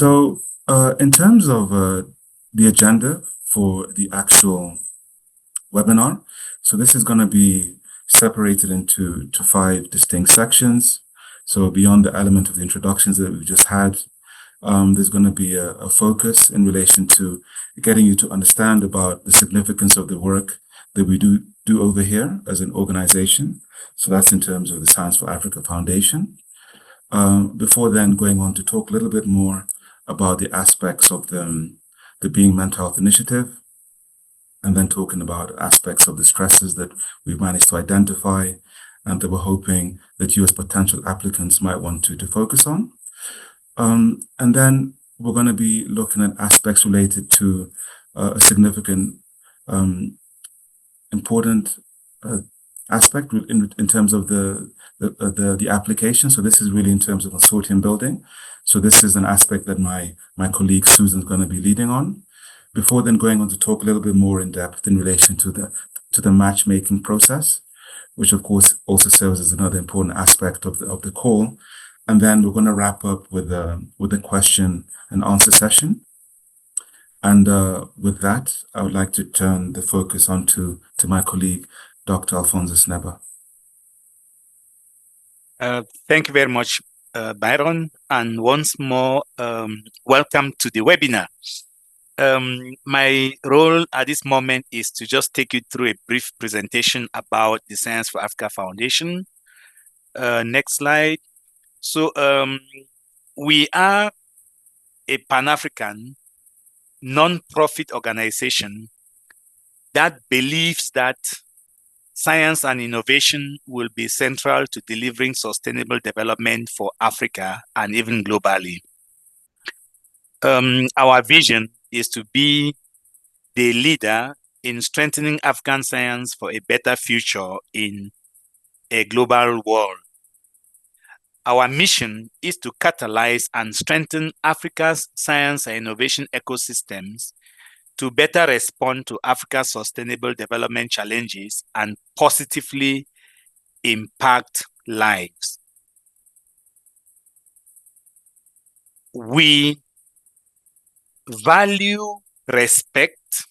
In terms of the agenda for the actual webinar, so this is going to be separated into five distinct sections. So beyond the element of the introductions that we've just had, there's going to be a focus in relation to getting you to understand about the significance of the work that we do over here as an organization. So that's in terms of the Science for Africa Foundation. Before then going on to talk a little bit more about the aspects of the Being Mental Health Initiative, and then talking about aspects of the stresses that we've managed to identify and that we're hoping that you as potential applicants might want to focus on. And then we're going to be looking at aspects related to a significant, important aspect in terms of the application. So this is really in terms of consortium building. So this is an aspect that my colleague Susan's going to be leading on. Before then going on to talk a little bit more in depth in relation to the matchmaking process, which of course also serves as another important aspect of the call. And then we're going to wrap up with a question and answer session. And with that, I would like to turn the focus on to my colleague, Dr. Alphonsus Neba. Thank you very much, Byron. And once more, welcome to the webinar. My role at this moment is to just take you through a brief presentation about the Science for Africa Foundation. Next slide. So we are a Pan-African non-profit organization that believes that science and innovation will be central to delivering sustainable development for Africa and even globally. Our vision is to be the leader in strengthening African science for a better future in a global world. Our mission is to catalyze and strengthen Africa's science and innovation ecosystems to better respond to Africa's sustainable development challenges and positively impact lives. We value respect,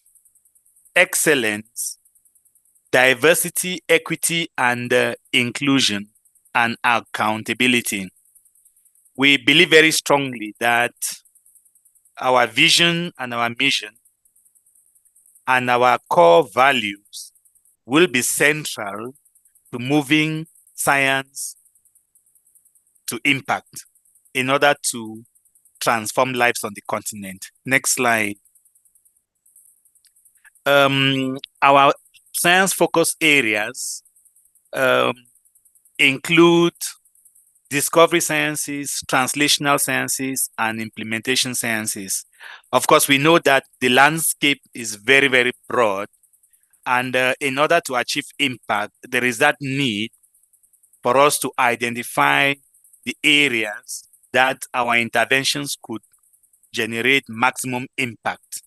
excellence, diversity, equity, and inclusion, and accountability. We believe very strongly that our vision and our mission and our core values will be central to moving science to impact in order to transform lives on the continent. Next slide. Our science focus areas include discovery sciences, translational sciences, and implementation sciences. Of course, we know that the landscape is very, very broad. And in order to achieve impact, there is that need for us to identify the areas that our interventions could generate maximum impact.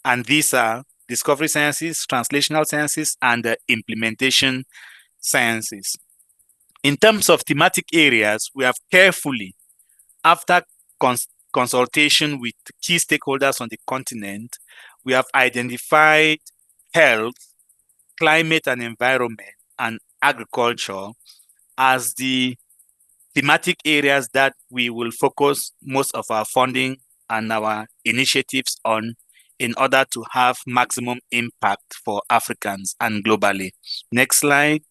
And these are discovery sciences, translational sciences, and implementation sciences. In terms of thematic areas, we have carefully, after consultation with key stakeholders on the continent, we have identified health, climate and environment, and agriculture as the thematic areas that we will focus most of our funding and our initiatives on in order to have maximum impact for Africans and globally. Next slide.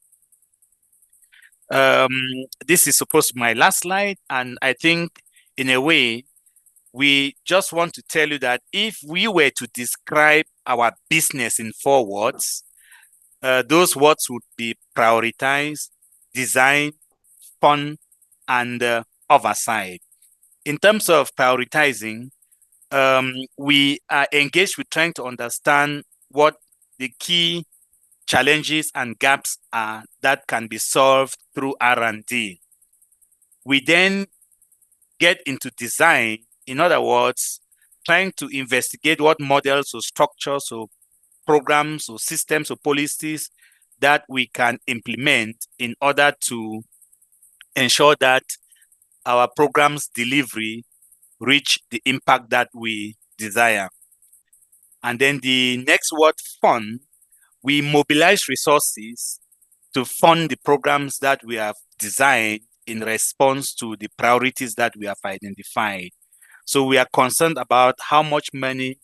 This is supposed to be my last slide, and I think in a way, we just want to tell you that if we were to describe our business in 4 words, those words would be prioritize, design, fund, and oversight. In terms of prioritizing, we are engaged with trying to understand what the key challenges and gaps are that can be solved through R&D. We then get into design, in other words, trying to investigate what models or structures or programs or systems or policies that we can implement in order to ensure that our program's delivery reach the impact that we desire. And then the next word, fund, we mobilize resources to fund the programs that we have designed in response to the priorities that we have identified. So we are concerned about how much money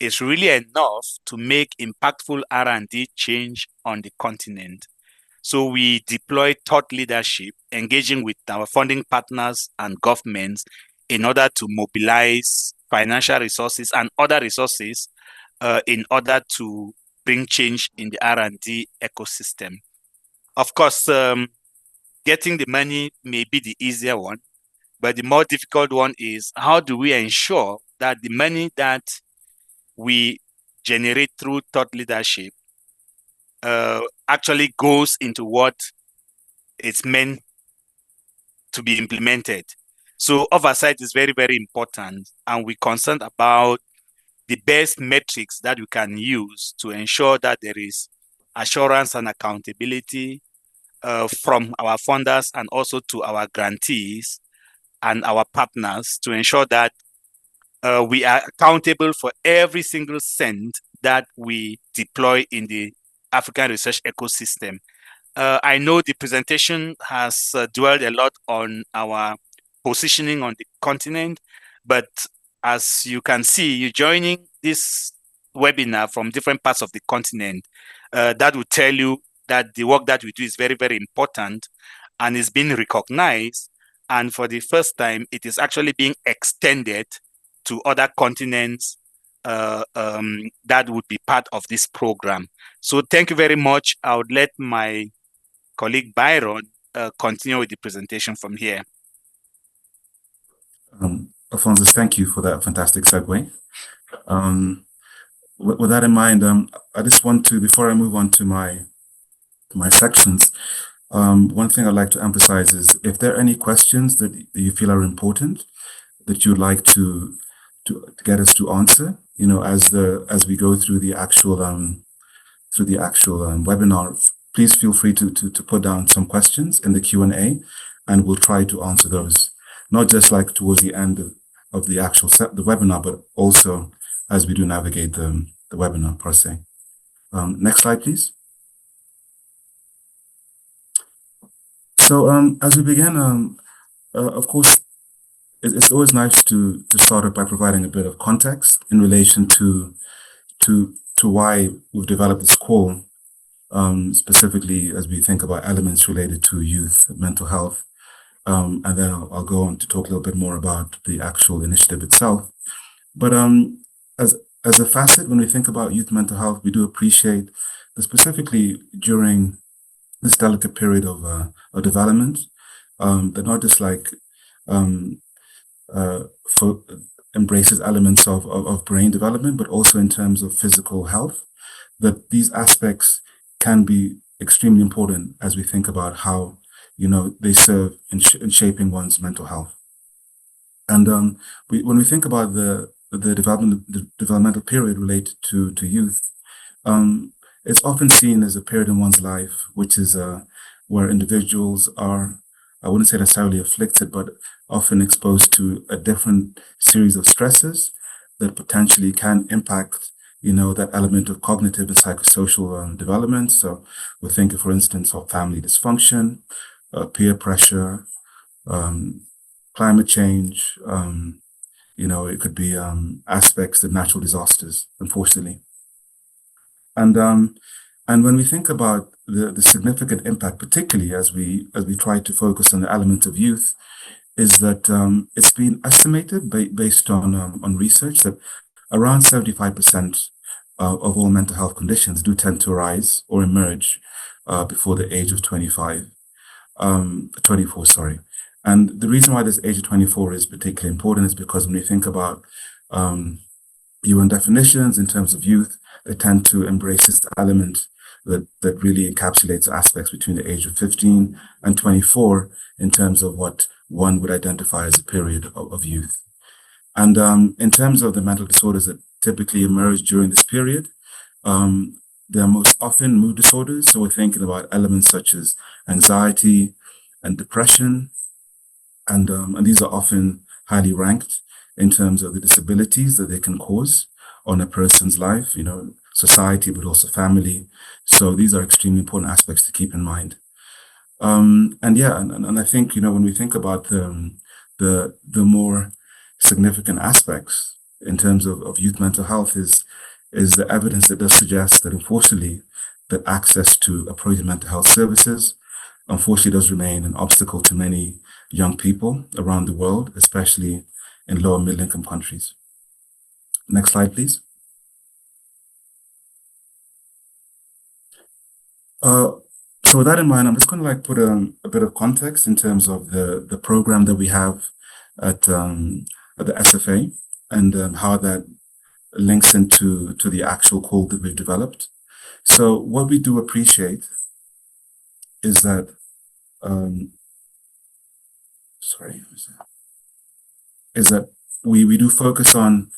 is really enough to make impactful R&D change on the continent. So we deploy thought leadership, engaging with our funding partners and governments in order to mobilize financial resources and other resources in order to bring change in the R&D ecosystem. Of course, getting the money may be the easier one, but the more difficult one is how do we ensure that the money that we generate through thought leadership actually goes into what it's meant to be implemented. So oversight is very, very important, and we're concerned about the best metrics that we can use to ensure that there is assurance and accountability from our funders and also to our grantees and our partners to ensure that we are accountable for every single cent that we deploy in the African research ecosystem. I know the presentation has dwelled a lot on our positioning on the continent, but as you can see, you're joining this webinar from different parts of the continent. That will tell you that the work that we do is very, very important and is being recognized. And for the first time, it is actually being extended to other continents that would be part of this program. So thank you very much. I would let my colleague Byron continue with the presentation from here. Alphonsus, thank you for that fantastic segue. With that in mind, I just want to, before I move on to my sections, one thing I'd like to emphasize is if there are any questions that you feel are important that you'd like to get us to answer, as we go through the actual webinar, please feel free to put down some questions in the Q&A, and we'll try to answer those, not just like towards the end of the actual the webinar, but also as we do navigate the webinar per se. Next slide, please. So as we begin, of course, it's always nice to start off by providing a bit of context in relation to why we've developed this call, specifically as we think about elements related to youth mental health. And then I'll go on to talk a little bit more about the actual initiative itself. But as a facet, when we think about youth mental health, we do appreciate that specifically during this delicate period of development, that not just like embraces elements of brain development, but also in terms of physical health, that these aspects can be extremely important as we think about how they serve in shaping one's mental health. And when we think about the developmental period related to youth, it's often seen as a period in one's life which is where individuals are, I wouldn't say necessarily afflicted, but often exposed to a different series of stresses that potentially can impact that element of cognitive and psychosocial development. So we're thinking, for instance, of family dysfunction, peer pressure, climate change, it could be aspects of natural disasters, unfortunately. And when we think about the significant impact, particularly as we try to focus on the element of youth, is that it's been estimated based on research that around 75% of all mental health conditions do tend to arise or emerge before the age of 24, sorry. And the reason why this age of 24 is particularly important is because when we think about UN definitions in terms of youth, they tend to embrace this element that really encapsulates aspects between the age of 15 and 24 in terms of what one would identify as a period of youth. And in terms of the mental disorders that typically emerge during this period, they're most often mood disorders. So we're thinking about elements such as anxiety and depression, and these are often highly ranked. in terms of the disabilities that they can cause on a person's life, society, but also family. So these are extremely important aspects to keep in mind. And yeah, and I think, when we think about the more significant aspects in terms of youth mental health is the evidence that does suggest that unfortunately that access to appropriate mental health services unfortunately does remain an obstacle to many young people around the world, especially in lower middle income countries. Next slide, please. Uh, so with that in mind, I'm just going to put a bit of context in terms of the program that we have at the SFA and how that links into the actual code that we've developed. So what we do appreciate is that is that we do focus on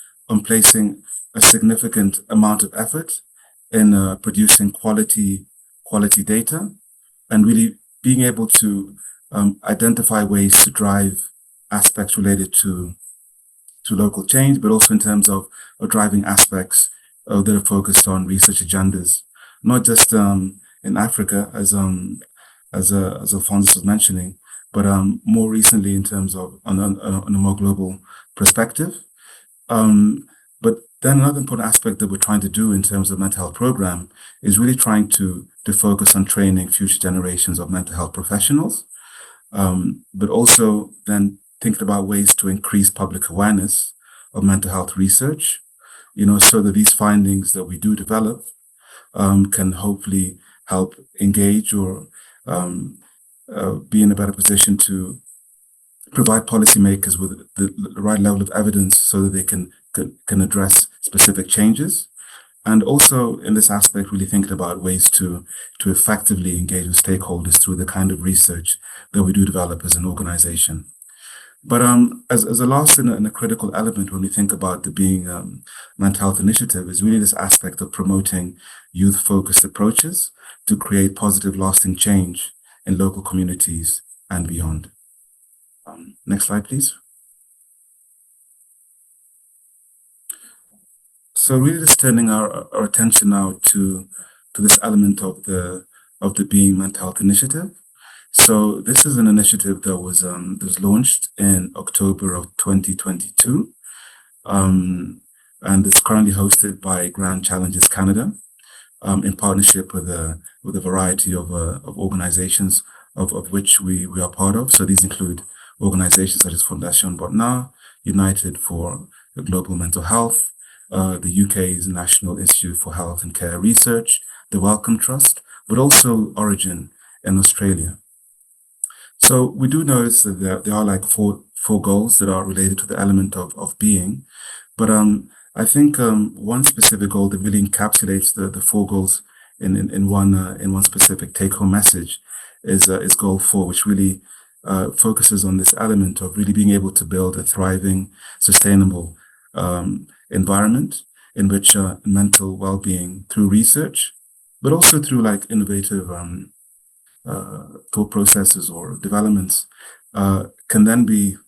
placing a significant amount of effort in producing quality data and really being able to identify ways to drive aspects related to local change, but also in terms of driving aspects that are focused on research agendas, not just in Africa, as Alphonsus was mentioning, but more recently in terms of on a more global perspective. But then another important aspect that we're trying to do in terms of mental health program is really trying to focus on training future generations of mental health professionals, but also then thinking about ways to increase public awareness of mental health research, so that these findings that we do develop can hopefully help engage or be in a better position to provide policymakers with the right level of evidence so that they can address specific changes. And also in this aspect, really thinking about ways to effectively engage with stakeholders through the kind of research that we do develop as an organization. But as a last and a critical element when we think about the Being Mental Health Initiative is really this aspect of promoting youth-focused approaches to create positive, lasting change in local communities and beyond. Next slide, please. So really just turning our attention now to this element of the Being Mental Health Initiative. So this is an initiative that was launched in October of 2022, and it's currently hosted by Grand Challenges Canada, in partnership with a variety of organizations of which we are part of. So these include organizations such as Fondation Botnar, United for Global Mental Health, the UK's National Institute for Health and Care Research, the Wellcome Trust, but also Origin in Australia. So we do notice that there are four goals that are related to the element of being, but I think one specific goal that really encapsulates the four goals in one specific take-home message is goal 4, which really focuses on this element of really being able to build a thriving, sustainable environment in which mental well-being through research, but also through innovative thought processes or developments can then be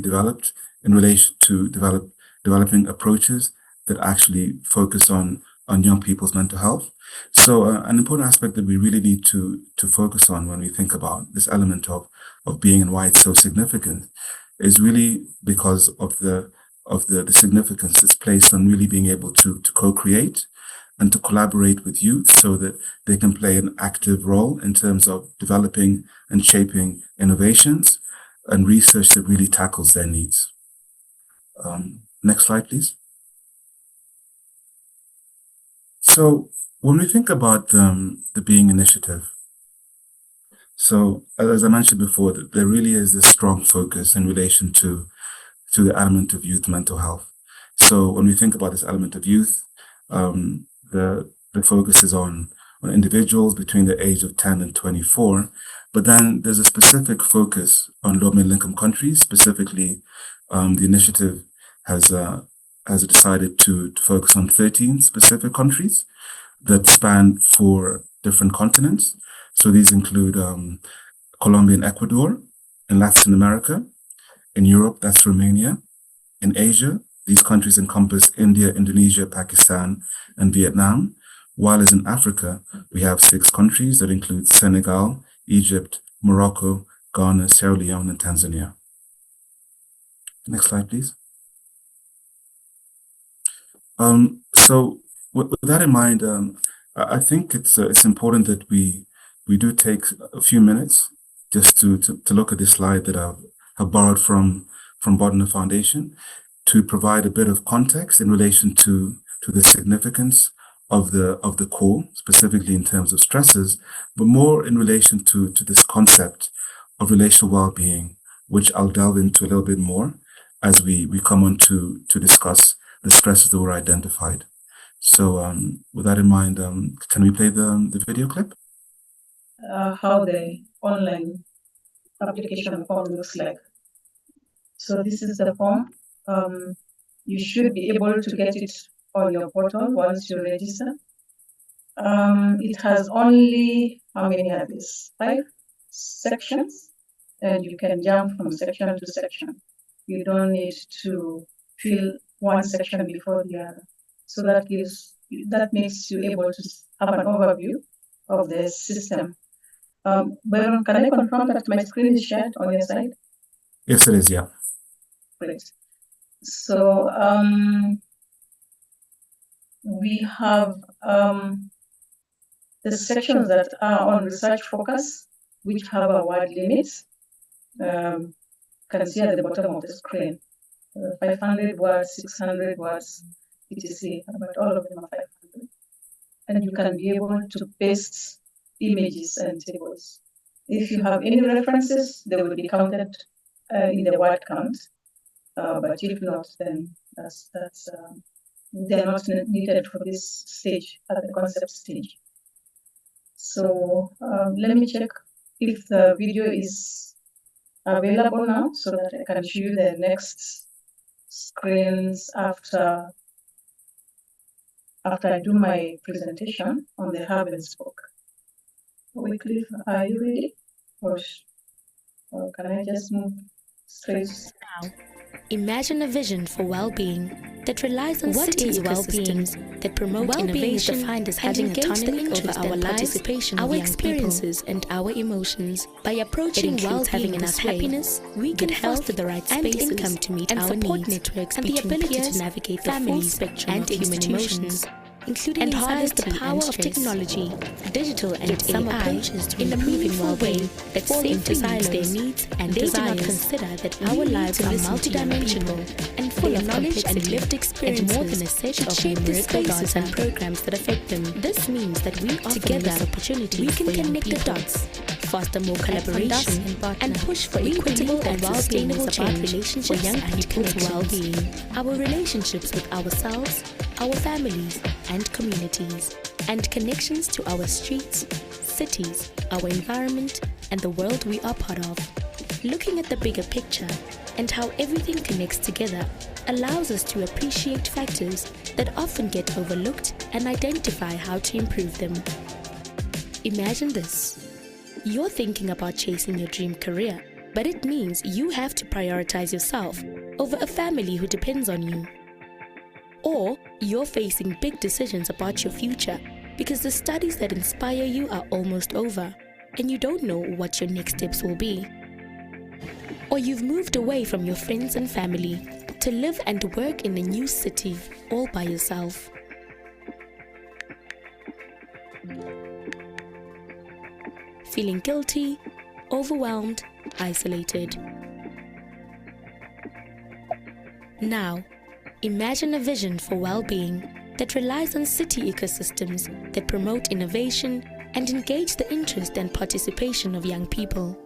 developed in relation to developing approaches that actually focus on young people's mental health. So an important aspect that we really need to focus on when we think about this element of being and why it's so significant is really because of the significance that's placed on really being able to co-create and to collaborate with youth so that they can play an active role in terms of developing and shaping innovations and research that really tackles their needs. Next slide, please. So when we think about the Being Initiative, so as I mentioned before, there really is this strong focus in relation to the element of youth mental health. So when we think about this element of youth, the focus is on individuals between the age of 10 and 24, but then there's a specific focus on low middle income countries. Specifically, the initiative has decided to focus on 13 specific countries that span 4 different continents. So these include Colombia and Ecuador, in Latin America, in Europe, that's Romania, In Asia, these countries encompass India, Indonesia, Pakistan, and Vietnam, while as in Africa, we have 6 countries that include Senegal, Egypt, Morocco, Ghana, Sierra Leone, and Tanzania. Next slide, please. So with that in mind, I think it's important that we do take a few minutes just to look at this slide that I've borrowed from Bodner Foundation to provide a bit of context in relation to the significance of the core, specifically in terms of stressors, but more in relation to this concept of relational well-being, which I'll delve into a little bit more as we come on to discuss the stresses that were identified. So with that in mind, can we play the video clip? How the online application form looks like. So this is the form. You should be able to get it on your portal once you register. It has only, how many are these? 5 sections, and you can jump from section to section. You don't need to fill one section before the other. So that makes you able to have an overview of the system. Byron, can I confirm that my screen is shared on your side? Yes, it is, yeah. Great. So we have the sections that are on research focus, which have a word limit. Can see at the bottom of the screen, 500 words, 600 words, etc. But all of them are 500. And you can be able to paste images and tables. If you have any references, they will be counted in the word count. But if not, then they're not needed for this stage, at the concept stage. So let me check if the video is available now so that I can show you the next screens after I do my presentation on the Hub and Spoke. Wycliffe, are you ready? Or can I just move straight? Now, imagine a vision for well-being that relies on city ecosystems that promote innovation defined as having autonomy over our lives, our experiences, and our emotions. By approaching well-being having enough happiness, we can foster the right spaces and income to meet our needs, networks and the ability to navigate the full spectrum and human emotions, including and harness the power of technology, digital and AI, in a meaningful way that safely meets their needs and they do not consider that our lives are multidimensional and full of knowledge and lived experiences and more than a set of shape the spaces and programs that affect them. This means that we together we can connect the dots, foster more collaboration, and push for equitable and sustainable change for young people's well-being. Our relationships with ourselves, our families, and communities, and connections to our streets, cities, our environment, and the world we are part of. Looking at the bigger picture and how everything connects together allows us to appreciate factors that often get overlooked and identify how to improve them. Imagine this. You're thinking about chasing your dream career, but it means you have to prioritize yourself over a family who depends on you. Or you're facing big decisions about your future because the studies that inspire you are almost over and you don't know what your next steps will be. Or you've moved away from your friends and family to live and work in a new city all by yourself. Feeling guilty, overwhelmed, isolated. Now, imagine a vision for well-being that relies on city ecosystems that promote innovation and engage the interest and participation of young people.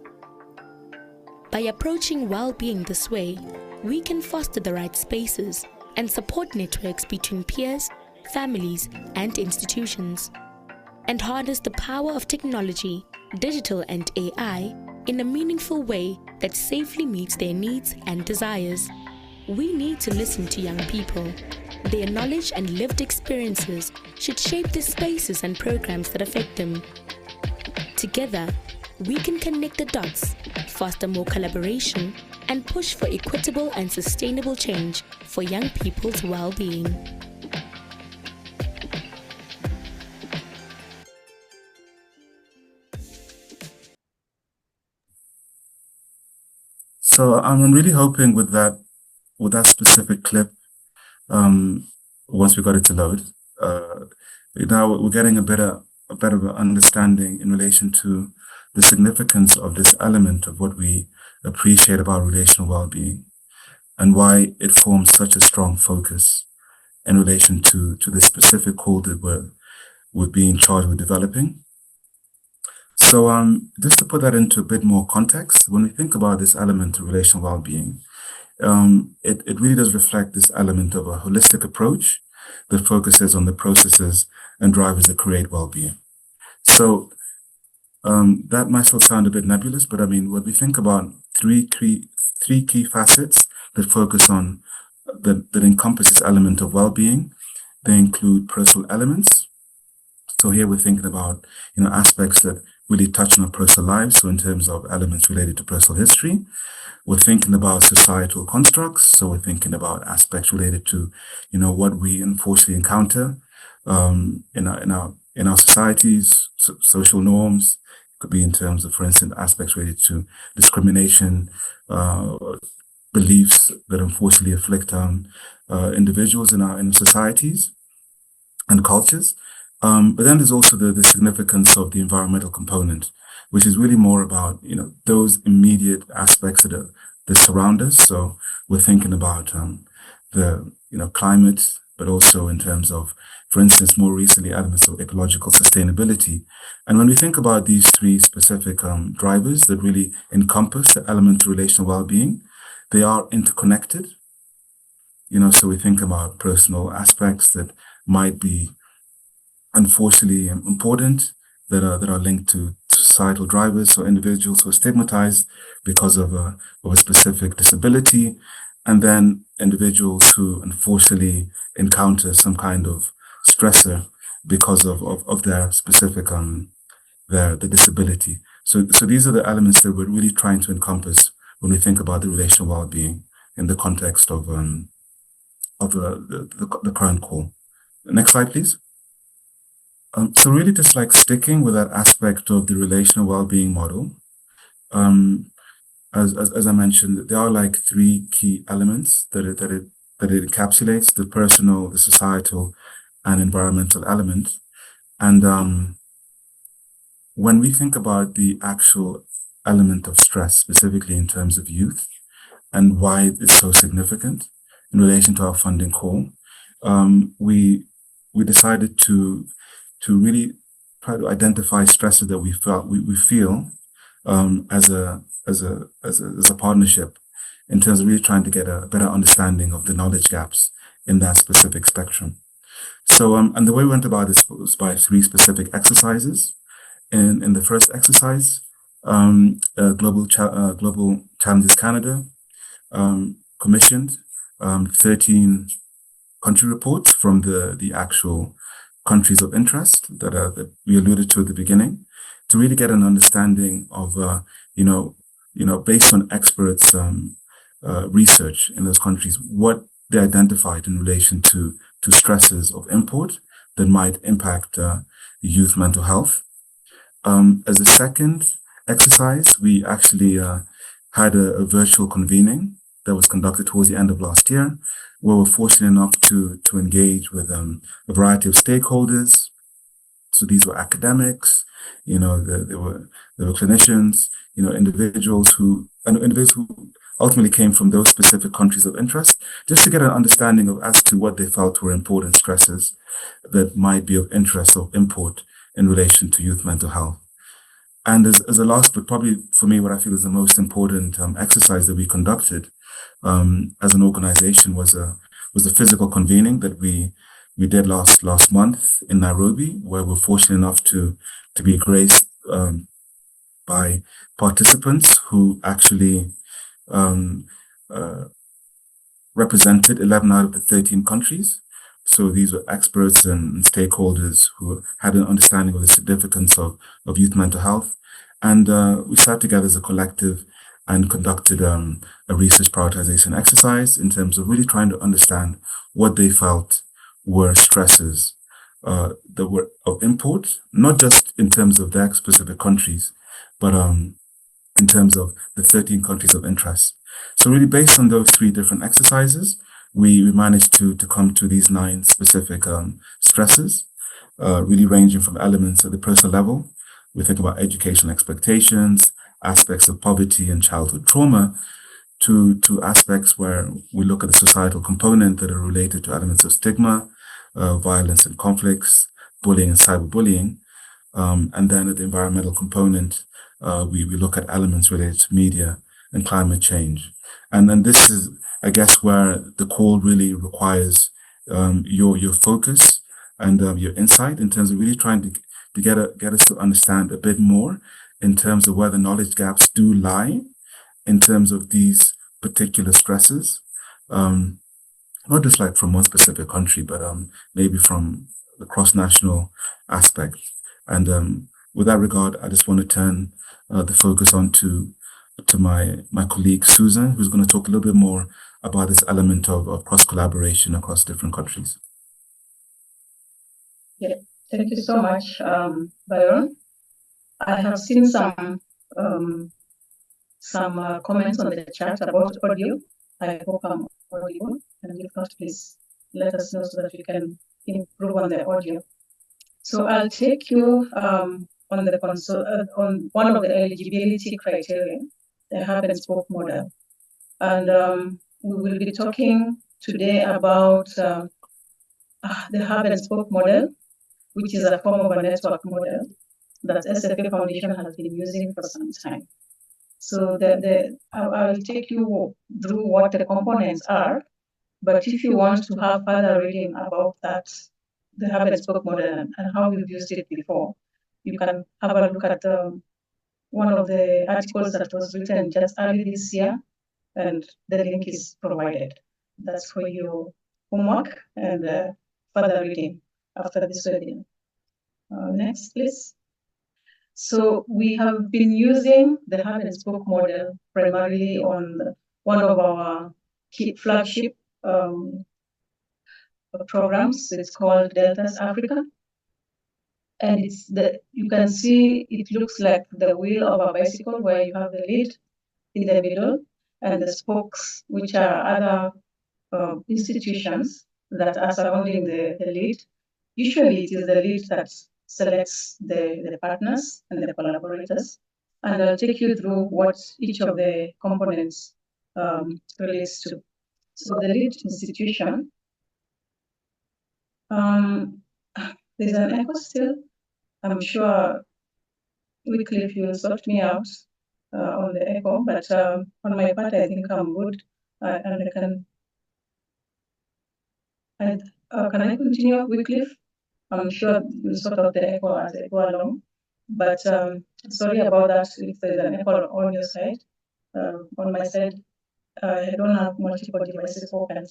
By approaching well-being this way, we can foster the right spaces and support networks between peers, families, and institutions, and harness the power of technology, digital and AI in a meaningful way that safely meets their needs and desires. We need to listen to young people. Their knowledge and lived experiences should shape the spaces and programs that affect them. Together, we can connect the dots, foster more collaboration, and push for equitable and sustainable change for young people's well-being. So I'm really hoping with that specific clip, once we got it to load, now we're getting a better understanding in relation to the significance of this element of what we appreciate about relational well-being and why it forms such a strong focus in relation to the specific call that we're being charged with developing. So just to put that into a bit more context, when we think about this element of relational well-being, it really does reflect this element of a holistic approach that focuses on the processes and drivers that create well-being. So that might still sound a bit nebulous, but I mean, when we think about three key facets that focus on that encompass this element of well-being, they include personal elements. So here we're thinking about aspects that really touch on our personal lives. So in terms of elements related to personal history, we're thinking about societal constructs. So we're thinking about aspects related to what we unfortunately encounter in our societies, social norms. It could be in terms of, for instance, aspects related to discrimination, beliefs that unfortunately afflict individuals in our societies and cultures. But then there's also the significance of the environmental component, which is really more about those immediate aspects that surround us. So we're thinking about the climate, but also in terms of, for instance, more recently, elements of ecological sustainability. And when we think about these three specific drivers that really encompass the element of relational well-being, they are interconnected. So we think about personal aspects that might be unfortunately important, that are linked to societal drivers, so individuals who are stigmatized because of a specific disability, and then individuals who unfortunately encounter some kind of stressor because of their specific the disability. So these are the elements that we're really trying to encompass when we think about the relational well-being in the context of the current call. Next slide, please. So really just like sticking with that aspect of the relational well-being model, as I mentioned, there are like three key elements that it encapsulates: the personal, the societal, and environmental element. And when we think about the actual element of stress, specifically in terms of youth, and why it's so significant in relation to our funding call, we decided to really try to identify stresses that we feel as a partnership, in terms of really trying to get a better understanding of the knowledge gaps in that specific spectrum. So and the way we went about this was by three specific exercises. In the first exercise, Global Challenges Canada commissioned 13 country reports from the actual countries of interest that we alluded to at the beginning, to really get an understanding of, based on experts' research in those countries, what they identified in relation to stresses of import that might impact youth mental health. As a second exercise, we actually had a virtual convening that was conducted towards the end of last year, where we're fortunate enough to engage with a variety of stakeholders. So these were academics, there were clinicians, individuals who ultimately came from those specific countries of interest, just to get an understanding of as to what they felt were important stresses that might be of interest or import in relation to youth mental health. And as a last, but probably for me, what I feel is the most important exercise that we conducted as an organization was a physical convening that we did last month in Nairobi, where we're fortunate enough to be graced by participants who actually represented 11 out of the 13 countries. So these were experts and stakeholders who had an understanding of the significance of youth mental health. And we sat together as a collective and conducted a research prioritization exercise in terms of really trying to understand what they felt were stresses that were of import, not just in terms of their specific countries, but in terms of the 13 countries of interest. So really based on those three different exercises, we managed to come to these 9 specific stresses, really ranging from elements at the personal level. We think about education expectations, aspects of poverty and childhood trauma, to aspects where we look at the societal component that are related to elements of stigma, violence and conflicts, bullying and cyberbullying. And then at the environmental component, we look at elements related to media and climate change. And then this is, I guess, where the call really requires your focus and your insight in terms of really trying to get us to understand a bit more in terms of where the knowledge gaps do lie in terms of these particular stresses. Not just like from one specific country, but maybe from the cross-national aspect. And with that regard, I just want to turn the focus on to my colleague Susan, who's going to talk a little bit more about this element of cross-collaboration across different countries. Yeah, thank you so much, Byron. I have seen some comments on the chat about audio. I hope I'm audible, and if not, please let us know so that we can improve on the audio. So I'll take you on one of the eligibility criteria, the hub and spoke model, and we will be talking today about the hub and spoke model, which is a form of a network model that SFA Foundation has been using for some time. So I will take you through what the components are, but if you want to have further reading about that, the hub and spoke model and how we've used it before, you can have a look at one of the articles that was written just early this year, and the link is provided. That's for your homework and further reading after this webinar. Next, please. So we have been using the hub and spoke model primarily on one of our key flagship programs. It's called Deltas Africa. And you can see it looks like the wheel of a bicycle where you have the lead in the middle and the spokes, which are other institutions that are surrounding the lead. Usually it is the lead that selects the partners and the collaborators. And I'll take you through what each of the components relates to. So the lead institution, there's an echo still. I'm sure Wycliffe, you'll sort me out on the echo, but on my part, I think I'm good. And I can I continue, Wycliffe? I'm sure you'll sort out the echo as I go along. But sorry about that if there's an echo on your side. On my side, I don't have multiple devices open.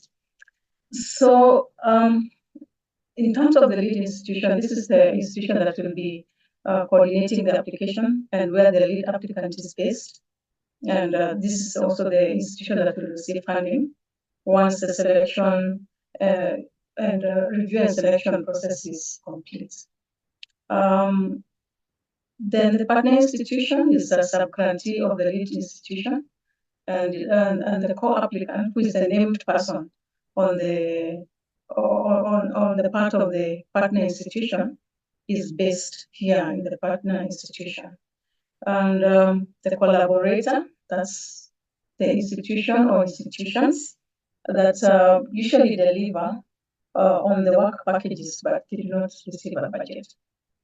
So in terms of the lead institution, this is the institution that will be coordinating the application and where the lead applicant is based. And this is also the institution that will receive funding once the selection and review and selection process is complete. Then the partner institution is a subgrantee of the lead institution, and the co-applicant, who is the named person on the part of the partner institution, is based here in the partner institution. And the collaborator, that's the institution or institutions that usually deliver on the work packages but did not receive a budget.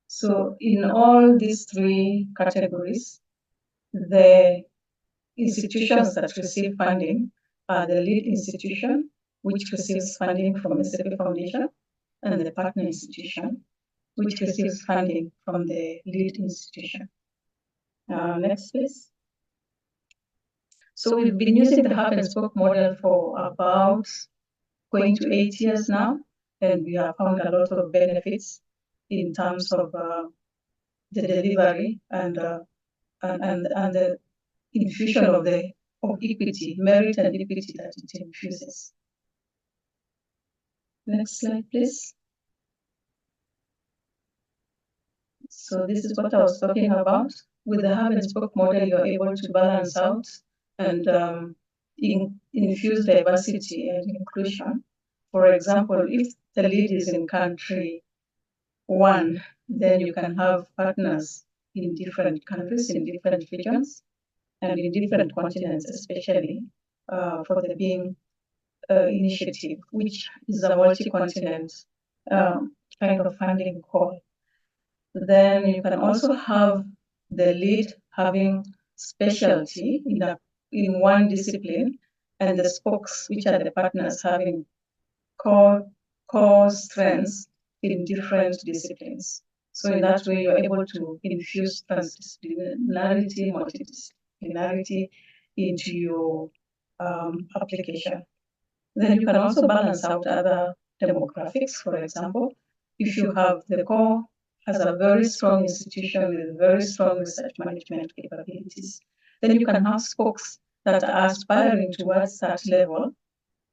So in all these three categories, the institutions that receive funding are the lead institution, which receives funding from the SFA Foundation, and the partner institution, which receives funding from the lead institution. Next, please. So we've been using the hub and spoke model for about going to 8 years now, and we have found a lot of benefits in terms of the delivery and the infusion of the of equity, merit and equity that it infuses. Next slide, please. So this is what I was talking about. With the hub and spoke model, you're able to balance out and infuse diversity and inclusion. For example, if the lead is in country 1, then you can have partners in different countries, in different regions, and in different continents, especially for the Being initiative, which is a multi-continent kind of funding call. Then you can also have the lead having specialty in one discipline, and the spokes, which are the partners, having core strengths in different disciplines. So in that way, you're able to infuse transdisciplinarity, multidisciplinarity into your application. Then you can also balance out other demographics. For example, if you have the core has a very strong institution with very strong research management capabilities, then you can have spokes that are aspiring towards that level.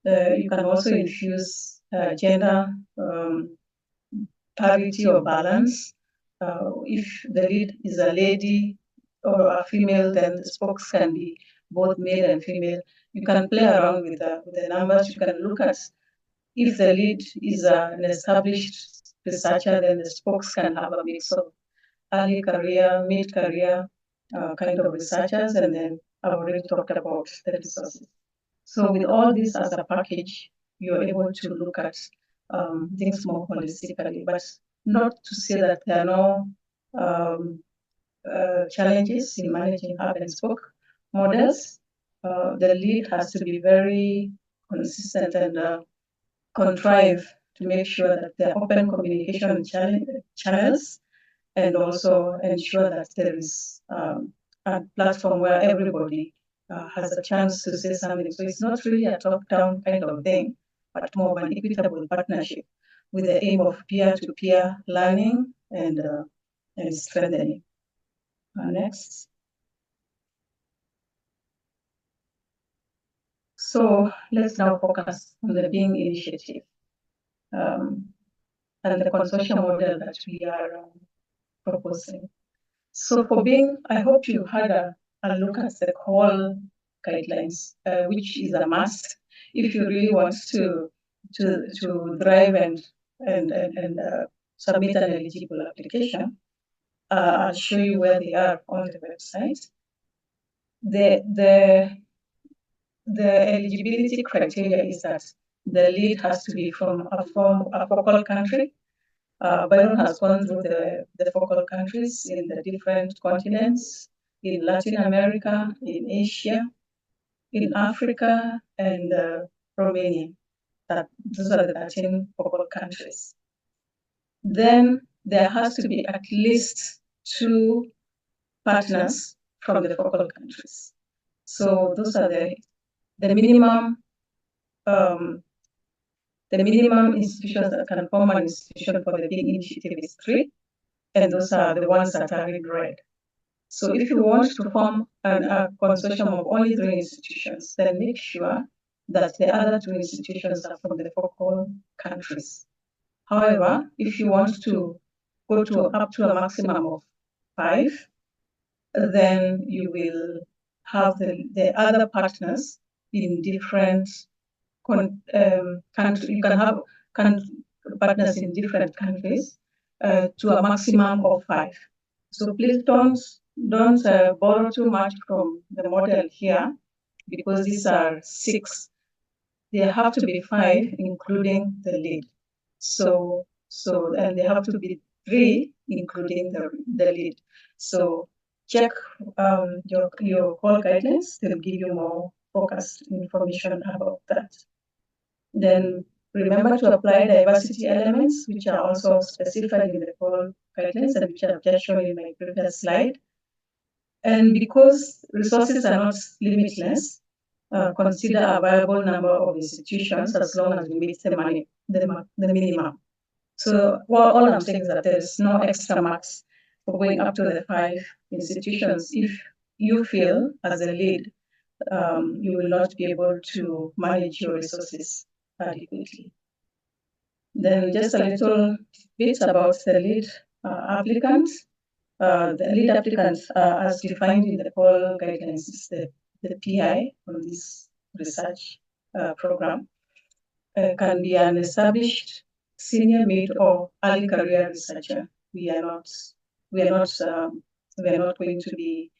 You can also infuse gender parity or balance. If the lead is a lady or a female, then the spokes can be both male and female. You can play around with the numbers. You can look at if the lead is an established researcher, then the spokes can have a mix of early career, mid-career kind of researchers, and then I've already talked about the resources. So with all this as a package, you're able to look at things more holistically, but not to say that there are no challenges in managing hub and spoke models. The lead has to be very consistent and contrive to make sure that there are open communication channels, and also ensure that there is a platform where everybody has a chance to say something. So it's not really a top-down kind of thing, but more of an equitable partnership with the aim of peer-to-peer learning and strengthening. Next. So let's now focus on the Being initiative and the consortium model that we are proposing. So for Being, I hope you had a look at the call guidelines, which is a must if you really want to drive and submit an eligible application. I'll show you where they are on the website. The eligibility criteria is that the lead has to be from a focal country. Byron has gone through the focal countries in the different continents, in Latin America, in Asia, in Africa, and Romania. Those are the 13 focal countries. Then there has to be at least 2 partners from the focal countries. So those are the minimum institutions that can form an institution for the Being initiative is 3, and those are the ones that are in red. So if you want to form a consortium of only 3 institutions, then make sure that the other 2 institutions are from the focal countries. However, if you want to go up to a maximum of 5, then you will have the other partners in different countries. You can have partners in different countries to a maximum of 5. So please don't borrow too much from the model here, because these are 6. They have to be 5, including the lead. So and they have to be 3, including the lead. So check your call guidance. They'll give you more focused information about that. Then remember to apply diversity elements, which are also specified in the call guidelines and which I've just shown in my previous slide. And because resources are not limitless, consider a viable number of institutions as long as we meet the minimum. So all I'm saying is that there is no extra max for going up to the 5 institutions if you feel as a lead you will not be able to manage your resources adequately. Then just a little bit about the lead applicants. The lead applicants, as defined in the call guidelines, is the PI on this research program. Can be an established senior, mid, or early career researcher. We are not going to be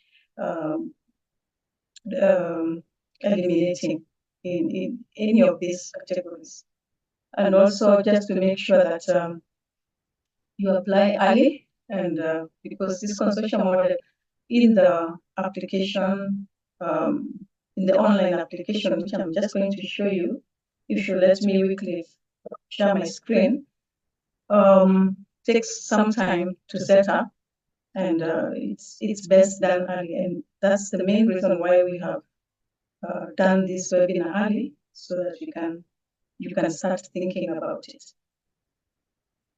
eliminating in any of these categories. And also just to make sure that you apply early, and because this consortium model in the application, in the online application, which I'm just going to show you, if you let me quickly share my screen, takes some time to set up, and it's best done early, and that's the main reason why we have done this webinar early, so that you can start thinking about it.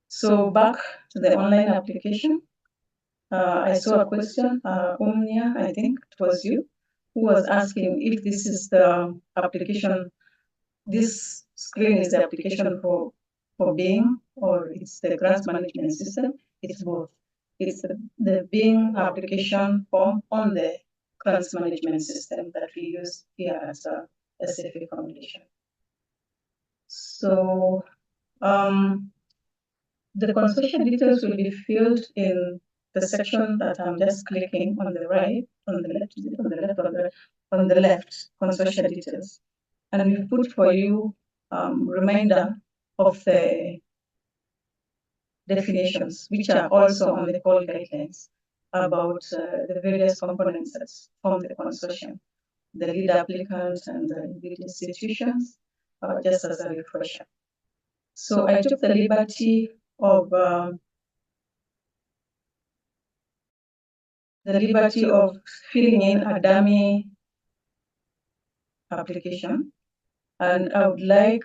So back to the online application, I saw a question, Omnia, I think it was you, who was asking if this is the application, this screen is the application for Bing, or it's the grants management system. It's both. It's the Bing application form on the grants management system that we use here at SFA Foundation. So the consortium details will be filled in the section that I'm just clicking on the right, on the left, consortium details. And we put for you reminder of the definitions, which are also on the call guidelines about the various components that form the consortium, the lead applicants and the lead institutions, just as a refresher. So I took the liberty of filling in a dummy application, and I would like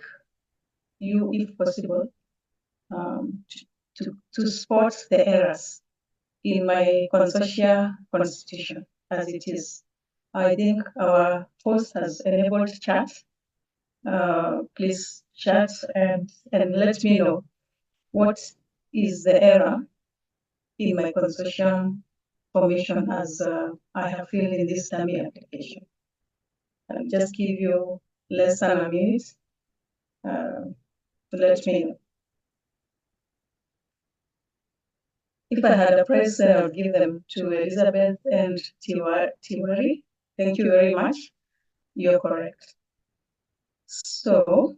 you, if possible, to spot the errors in my consortia constitution as it is. I think our host has enabled chat. Please chat and let me know what is the error in my consortium formation as I have filled in this dummy application. I'll just give you less than a minute to let me know. If I had a prize, then I would give them to Elizabeth and Tiwari. Thank you very much. You're correct. So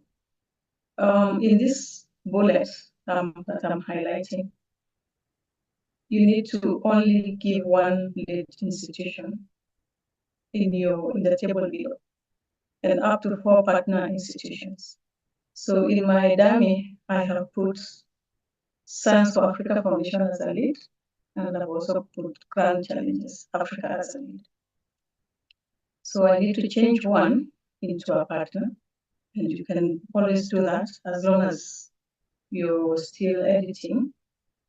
in this bullet that I'm highlighting, you need to only give one lead institution in the table below, and up to 4 partner institutions. So in my dummy, I have put Science for Africa Foundation as a lead, and I've also put Grand Challenges Africa as a lead. So I need to change one into a partner, and you can always do that as long as you're still editing.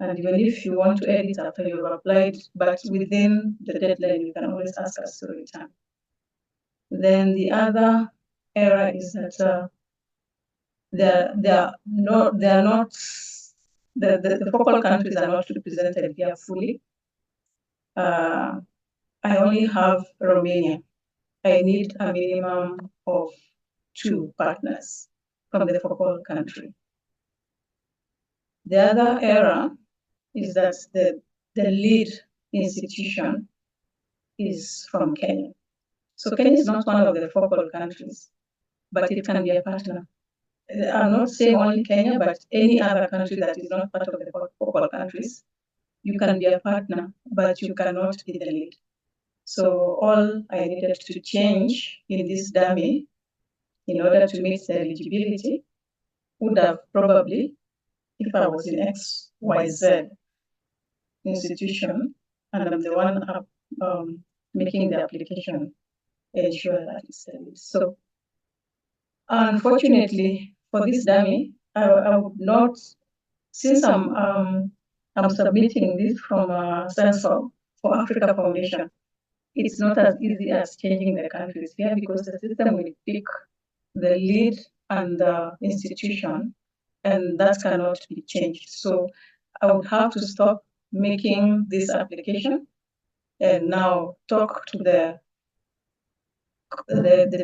And even if you want to edit after you've applied, but within the deadline, you can always ask us to return. Then the other error is that the focal countries are not represented here fully. I only have Romania. I need a minimum of 2 partners from the focal country. The other error is that the lead institution is from Kenya. So Kenya is not one of the focal countries, but it can be a partner. I'm not saying only Kenya, but any other country that is not part of the focal countries, you can be a partner, but you cannot be the lead. So all I needed to change in this dummy in order to meet the eligibility would have probably, if I was in XYZ institution and I'm the one making the application, ensure that it's the lead. So unfortunately for this dummy, I would not, since I'm submitting this from Science for Africa Foundation, it's not as easy as changing the countries here, because the system will pick the lead and the institution, and that cannot be changed. So I would have to stop making this application and now talk to the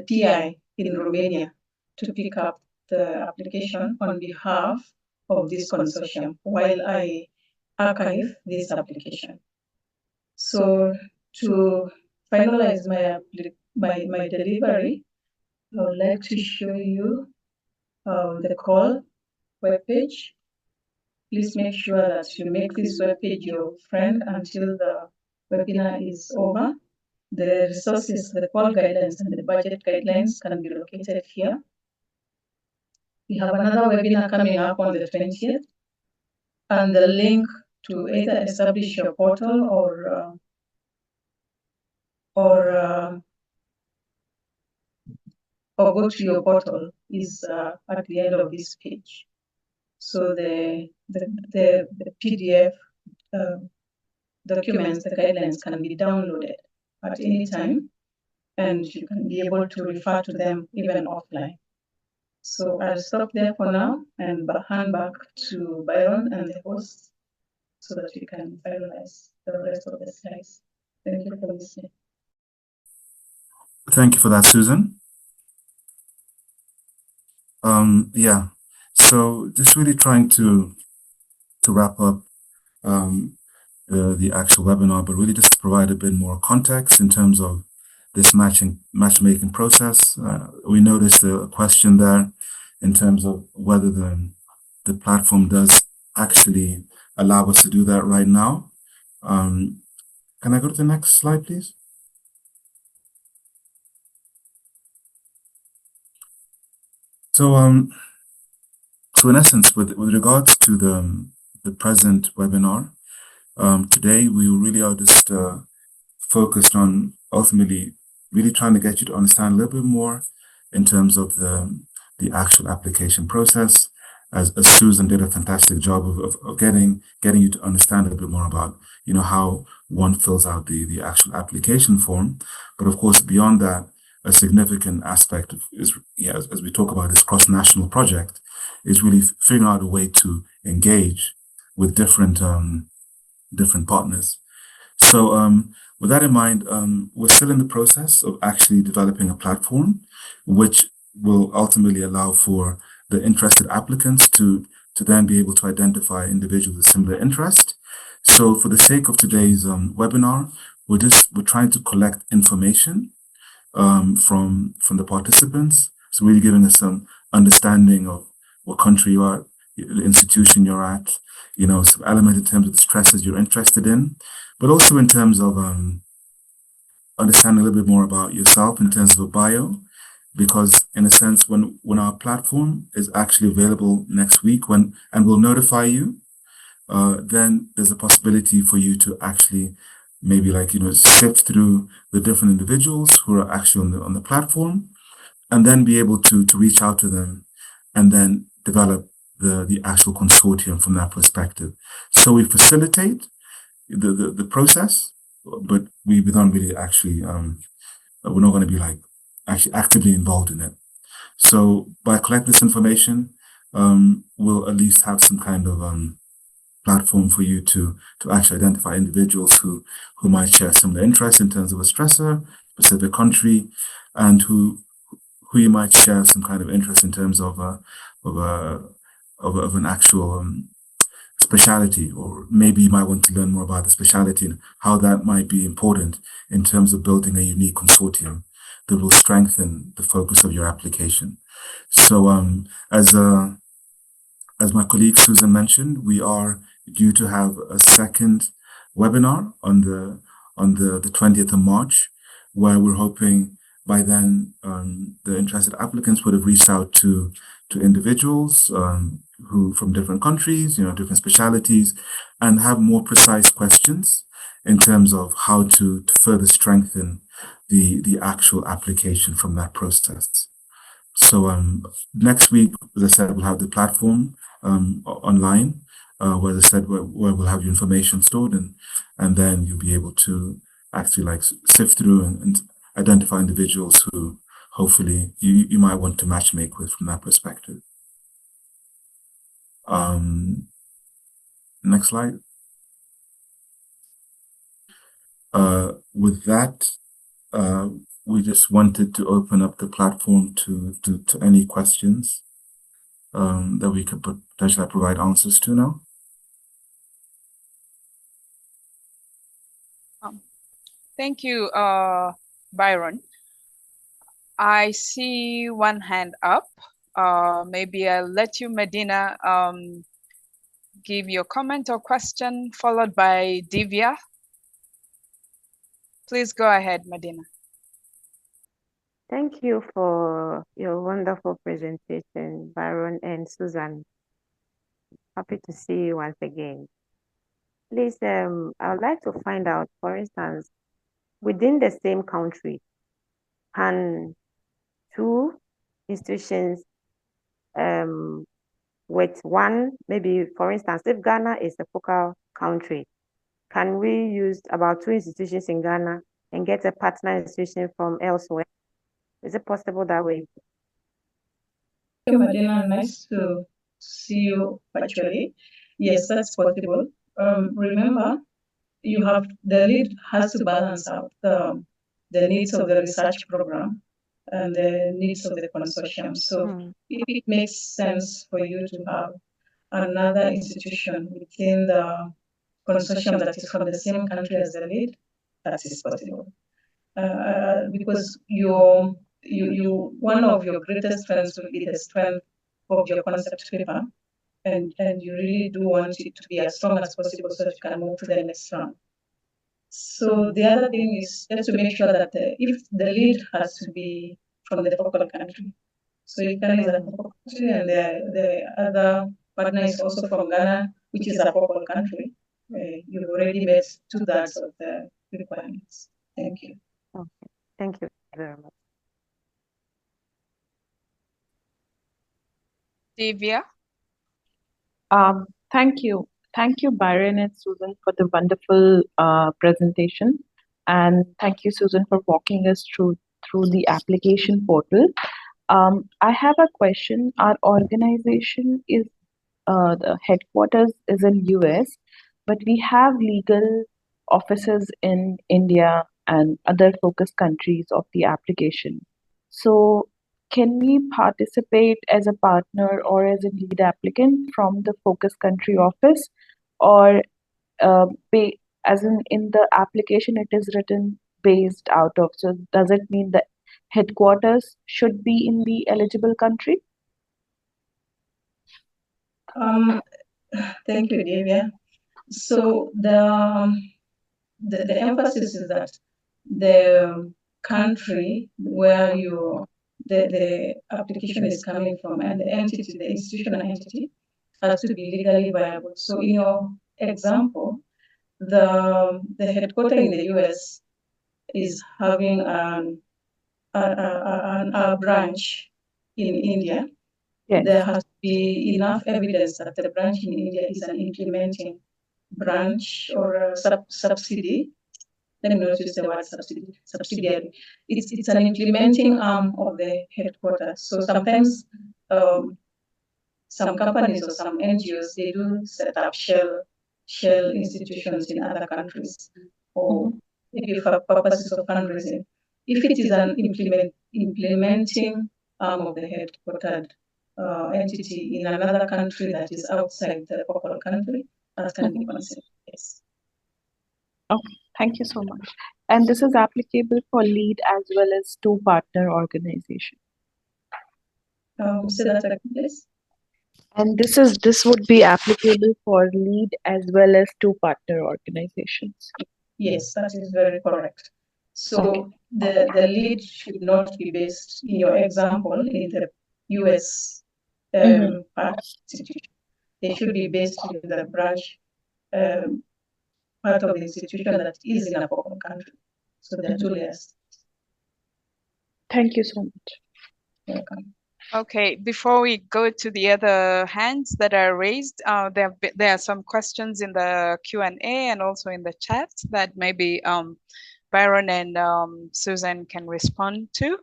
PI in Romania to pick up the application on behalf of this consortium while I archive this application. So to finalize my delivery, I would like to show you the call webpage. Please make sure that you make this webpage your friend until the webinar is over. The resources, the call guidelines and the budget guidelines can be located here. We have another webinar coming up on the 20th, and the link to either establish your portal or go to your portal is at the end of this page. So the PDF documents, the guidelines can be downloaded at any time, and you can be able to refer to them even offline. So I'll stop there for now and hand back to Byron and the host so that we can finalize the rest of the slides. Thank you for listening. Thank you for that, Susan. Yeah, so just really trying to wrap up the actual webinar, but really just to provide a bit more context in terms of this matchmaking process. We noticed a question there in terms of whether the platform does actually allow us to do that right now. Can I go to the next slide, please? So in essence, with regards to the present webinar, today we really are just focused on ultimately really trying to get you to understand a little bit more in terms of the actual application process, as Susan did a fantastic job of getting you to understand a little bit more about, how one fills out the actual application form. But of course, beyond that, a significant aspect is, as we talk about this cross-national project, is really figuring out a way to engage with different partners. So with that in mind, we're still in the process of actually developing a platform which will ultimately allow for the interested applicants to then be able to identify individuals with similar interest. So for the sake of today's webinar, we're trying to collect information from the participants. So really giving us some understanding of what country you are, the institution you're at, some element in terms of the stresses you're interested in, but also in terms of understanding a little bit more about yourself in terms of a bio, because in a sense, when our platform is actually available next week, and we'll notify you, then there's a possibility for you to actually maybe sift through the different individuals who are actually on the platform, and then be able to reach out to them and then develop the actual consortium from that perspective. So we facilitate the process, but we don't really actually, we're not going to be actually actively involved in it. So by collecting this information, we'll at least have some kind of platform for you to actually identify individuals who might share similar interests in terms of a stressor, specific country, and who you might share some kind of interest in terms of an actual specialty, or maybe you might want to learn more about the specialty and how that might be important in terms of building a unique consortium that will strengthen the focus of your application. So as my colleague Susan mentioned, we are due to have a second webinar on the 20th of March, where we're hoping by then the interested applicants would have reached out to individuals who from different countries, different specialities, and have more precise questions in terms of how to further strengthen the actual application from that process. So next week, as I said, we'll have the platform online, where, as I said, where we'll have your information stored, and then you'll be able to actually like sift through and identify individuals who hopefully you might want to matchmake with from that perspective. Next slide. With that, we just wanted to open up the platform to any questions that we could potentially provide answers to now. Thank you, Byron. I see one hand up. Maybe I'll let you, Medina, give your comment or question, followed by Divya. Please go ahead, Medina. Thank you for your wonderful presentation, Byron and Susan. Happy to see you once again. Please, I would like to find out, for instance, within the same country, can two institutions with one, maybe for instance, if Ghana is a focal country, can we use about two institutions in Ghana and get a partner institution from elsewhere? Is it possible that way? Thank you, Medina. Nice to see you virtually. Yes, that's possible. Remember, the lead has to balance out the needs of the research program and the needs of the consortium. So it makes sense for you to have another institution within the consortium that is from the same country as the lead. That is possible. Because one of your greatest strengths will be the strength of your concept paper, and you really do want it to be as strong as possible so that you can move to the next round. So the other thing is just to make sure that if the lead has to be from the focal country, so Ghana is a focal country, and the other partner is also from Ghana, which is a focal country. You've already met 2/3 of the requirements. Thank you. Okay, thank you very much. Divya. Thank you. Thank you, Byron and Susan, for the wonderful presentation. And thank you, Susan, for walking us through the application portal. I have a question. Our organization is the headquarters is in US, but we have legal offices in India and other focus countries of the application. So can we participate as a partner or as a lead applicant from the focus country office, or as in the application it is written based out of? So does it mean the headquarters should be in the eligible country? Thank you, Divya. So the emphasis is that the country where the application is coming from and the entity, the institutional entity, has to be legally viable. So in your example, the headquarters in the US is having a branch in India. Yes. There has to be enough evidence that the branch in India is an implementing branch or a subsidy. Let me not use the word subsidiary. It's an implementing arm of the headquarters. So sometimes some companies or some NGOs, they do set up shell institutions in other countries, or maybe for purposes of fundraising. If it is an implementing arm of the headquartered entity in another country that is outside the focal country, that can be considered. Yes. Okay, thank you so much. And this is applicable for lead as well as two partner organizations. Say that again, please. And this would be applicable for lead as well as two partner organizations. Yes, that is very correct. So the lead should not be based, in your example, in the US part institution. They should be based in the branch part of the institution that is in a foreign country. So there are two layers. Thank you so much. Welcome. Okay, before we go to the other hands that are raised, there are some questions in the Q&A and also in the chat that maybe Byron and Susan can respond to.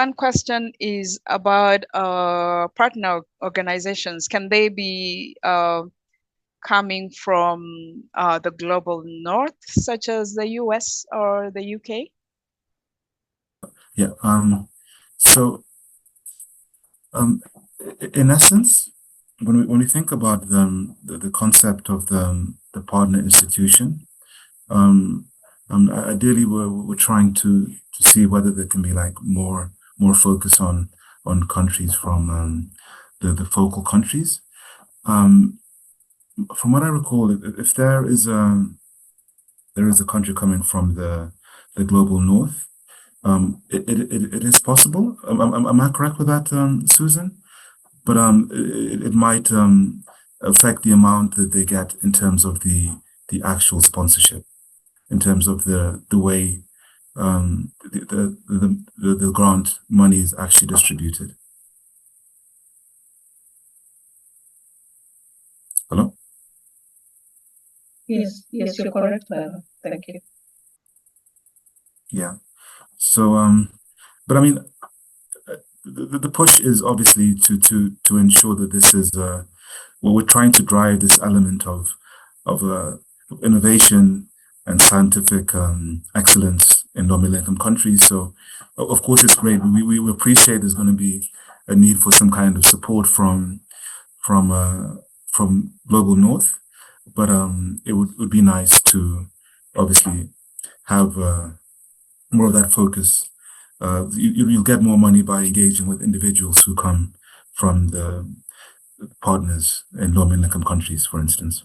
One question is about partner organizations. Can they be coming from the global north, such as the US or the UK? Yeah. So, in essence, when we think about the concept of the partner institution, ideally we're trying to see whether there can be like more focus on countries from the focal countries. From what I recall, if there is a country coming from the global north, it is possible. Am I correct with that, Susan? But it might affect the amount that they get in terms of the actual sponsorship, in terms of the way the grant money is actually distributed. Hello? Yes, you're correct, Byron. Thank you. Yeah. So, but I mean, the push is obviously to ensure that this is well, we're trying to drive this element of innovation and scientific excellence in low-middle income countries. So, of course, it's great. We appreciate there's going to be a need for some kind of support from global north, but it would be nice to obviously have more of that focus. You'll get more money by engaging with individuals who come from the partners in low-middle income countries, for instance.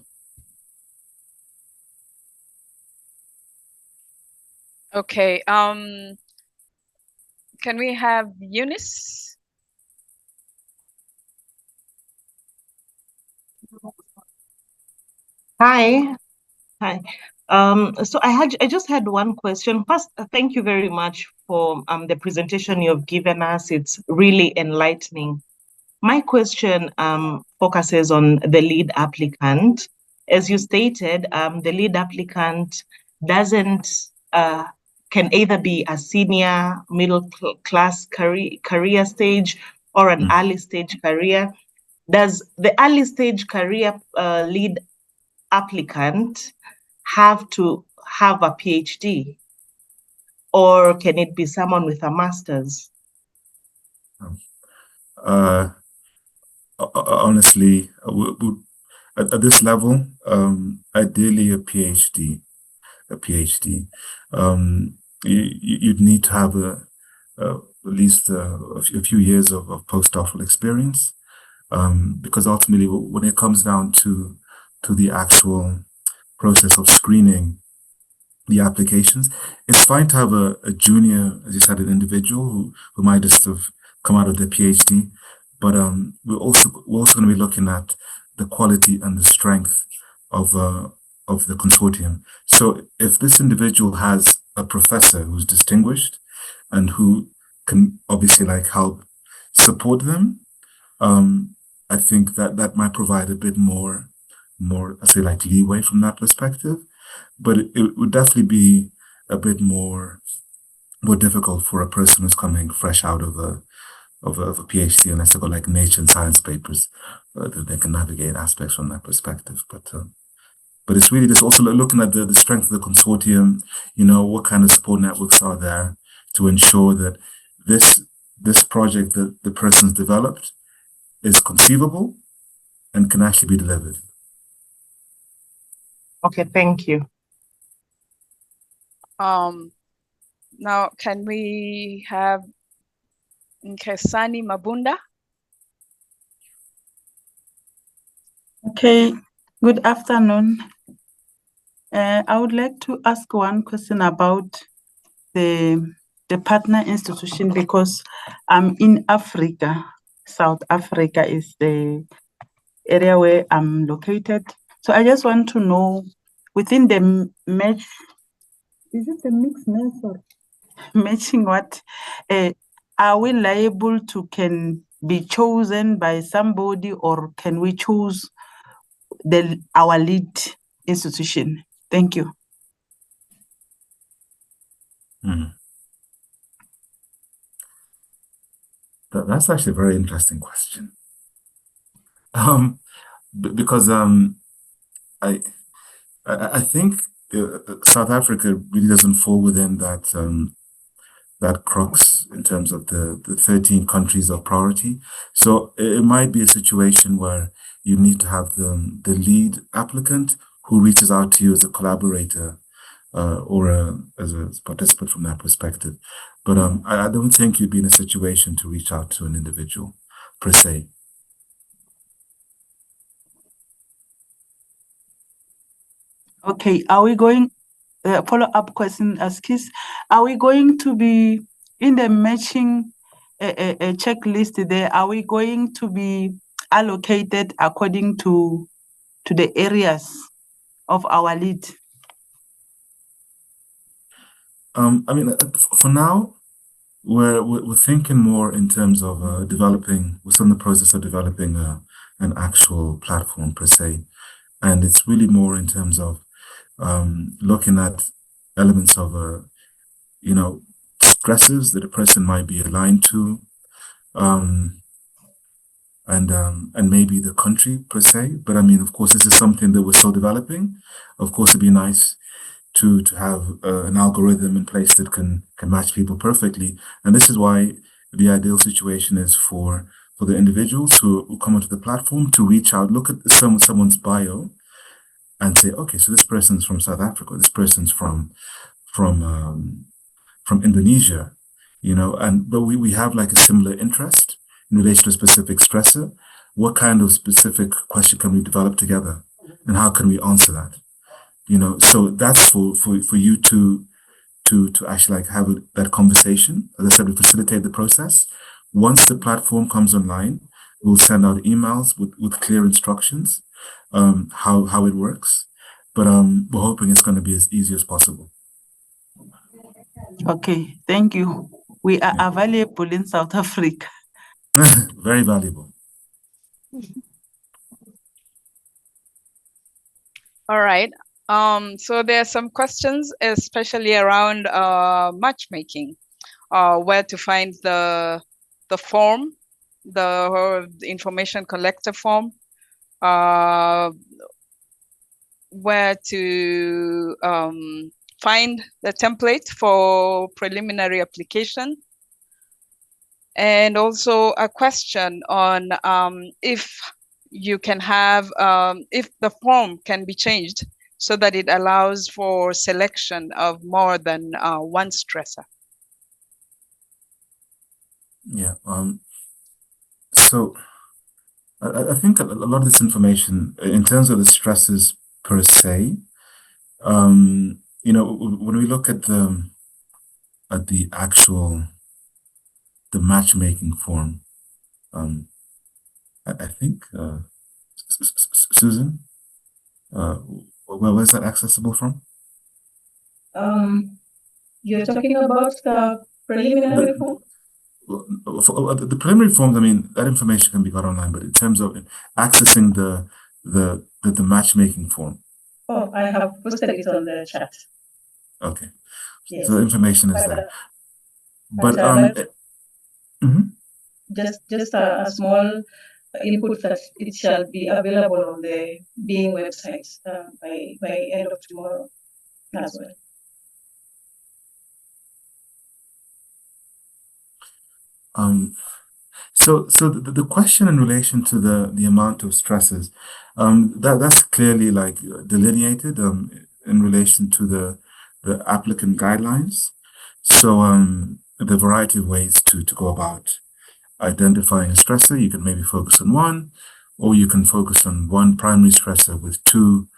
Okay. Can we have Eunice? Hi. Hi. So I just had one question. First, thank you very much for the presentation you've given us. It's really enlightening. My question focuses on the lead applicant. As you stated, the lead applicant can either be a senior, middle class career stage or an early stage career. Does the early stage career lead applicant have to have a PhD, or can it be someone with a master's? Honestly, at this level, ideally a PhD. You'd need to have at least a few years of postdoctoral experience, because ultimately, when it comes down to the actual process of screening the applications, it's fine to have a junior, as you said, an individual who might just have come out of their PhD, but we're also going to be looking at the quality and the strength of the consortium. So if this individual has a professor who's distinguished and who can obviously like help support them, I think that might provide a bit more, I say, like leeway from that perspective. But it would definitely be a bit more difficult for a person who's coming fresh out of a PhD, unless they've got like Nature and Science papers that they can navigate aspects from that perspective. But it's really just also looking at the strength of the consortium. You know, what kind of support networks are there to ensure that this project that the person's developed is conceivable and can actually be delivered. Okay, thank you. Now, can we have Nkesani Mabunda? Okay, good afternoon. I would like to ask one question about the partner institution, because I'm in Africa. South Africa is the area where I'm located. So I just want to know, within the match, is it a mixed method? Matching what? Are we liable to can be chosen by somebody, or can we choose our lead institution? Thank you. Mhm. That's actually a very interesting question. Because I I think South Africa really doesn't fall within that crux in terms of the 13 countries of priority. So it might be a situation where you need to have the lead applicant who reaches out to you as a collaborator as a participant from that perspective. But I don't think you'd be in a situation to reach out to an individual per se. Okay, are we going, follow-up question asks, are we going to be in the matching checklist there, are we going to be allocated according to the areas of our lead? I mean, for now, we're thinking more in terms of developing, we're still in the process of developing an actual platform per se. And it's really more in terms of looking at elements of, stresses that a person might be aligned to, and maybe the country per se. But I mean, of course, this is something that we're still developing. Of course, it'd be nice to have an algorithm in place that can match people perfectly. And this is why the ideal situation is for the individuals who come onto the platform to reach out, look at someone's bio, and say, okay, so this person's from South Africa, this person's from Indonesia, but we have like a similar interest in relation to a specific stressor. What kind of specific question can we develop together, and how can we answer that? So that's for you to actually like have that conversation. As I said, we facilitate the process. Once the platform comes online, we'll send out emails with clear instructions, how it works. But we're hoping it's going to be as easy as possible. Okay, thank you. We are available in South Africa. Very valuable. All right. So there are some questions, especially around matchmaking, where to find the form, the information collector form, where to find the template for preliminary application, and also a question on if you can have, if the form can be changed so that it allows for selection of more than one stressor. Yeah. So I think a lot of this information, in terms of the stresses per se, when we look at the actual matchmaking form, I think Susan, where's that accessible from? You're talking about the preliminary form? The preliminary forms, I mean, that information can be got online, but in terms of accessing the matchmaking form. Oh, I have posted it on the chat. Okay. Yes. So the information is there. But just a small input that it shall be available on the Being website by end of tomorrow as well. So the question in relation to the amount of stresses, that's clearly like delineated in relation to the applicant guidelines. So the variety of ways to go about identifying a stressor. You can maybe focus on one, or you can focus on one primary stressor with two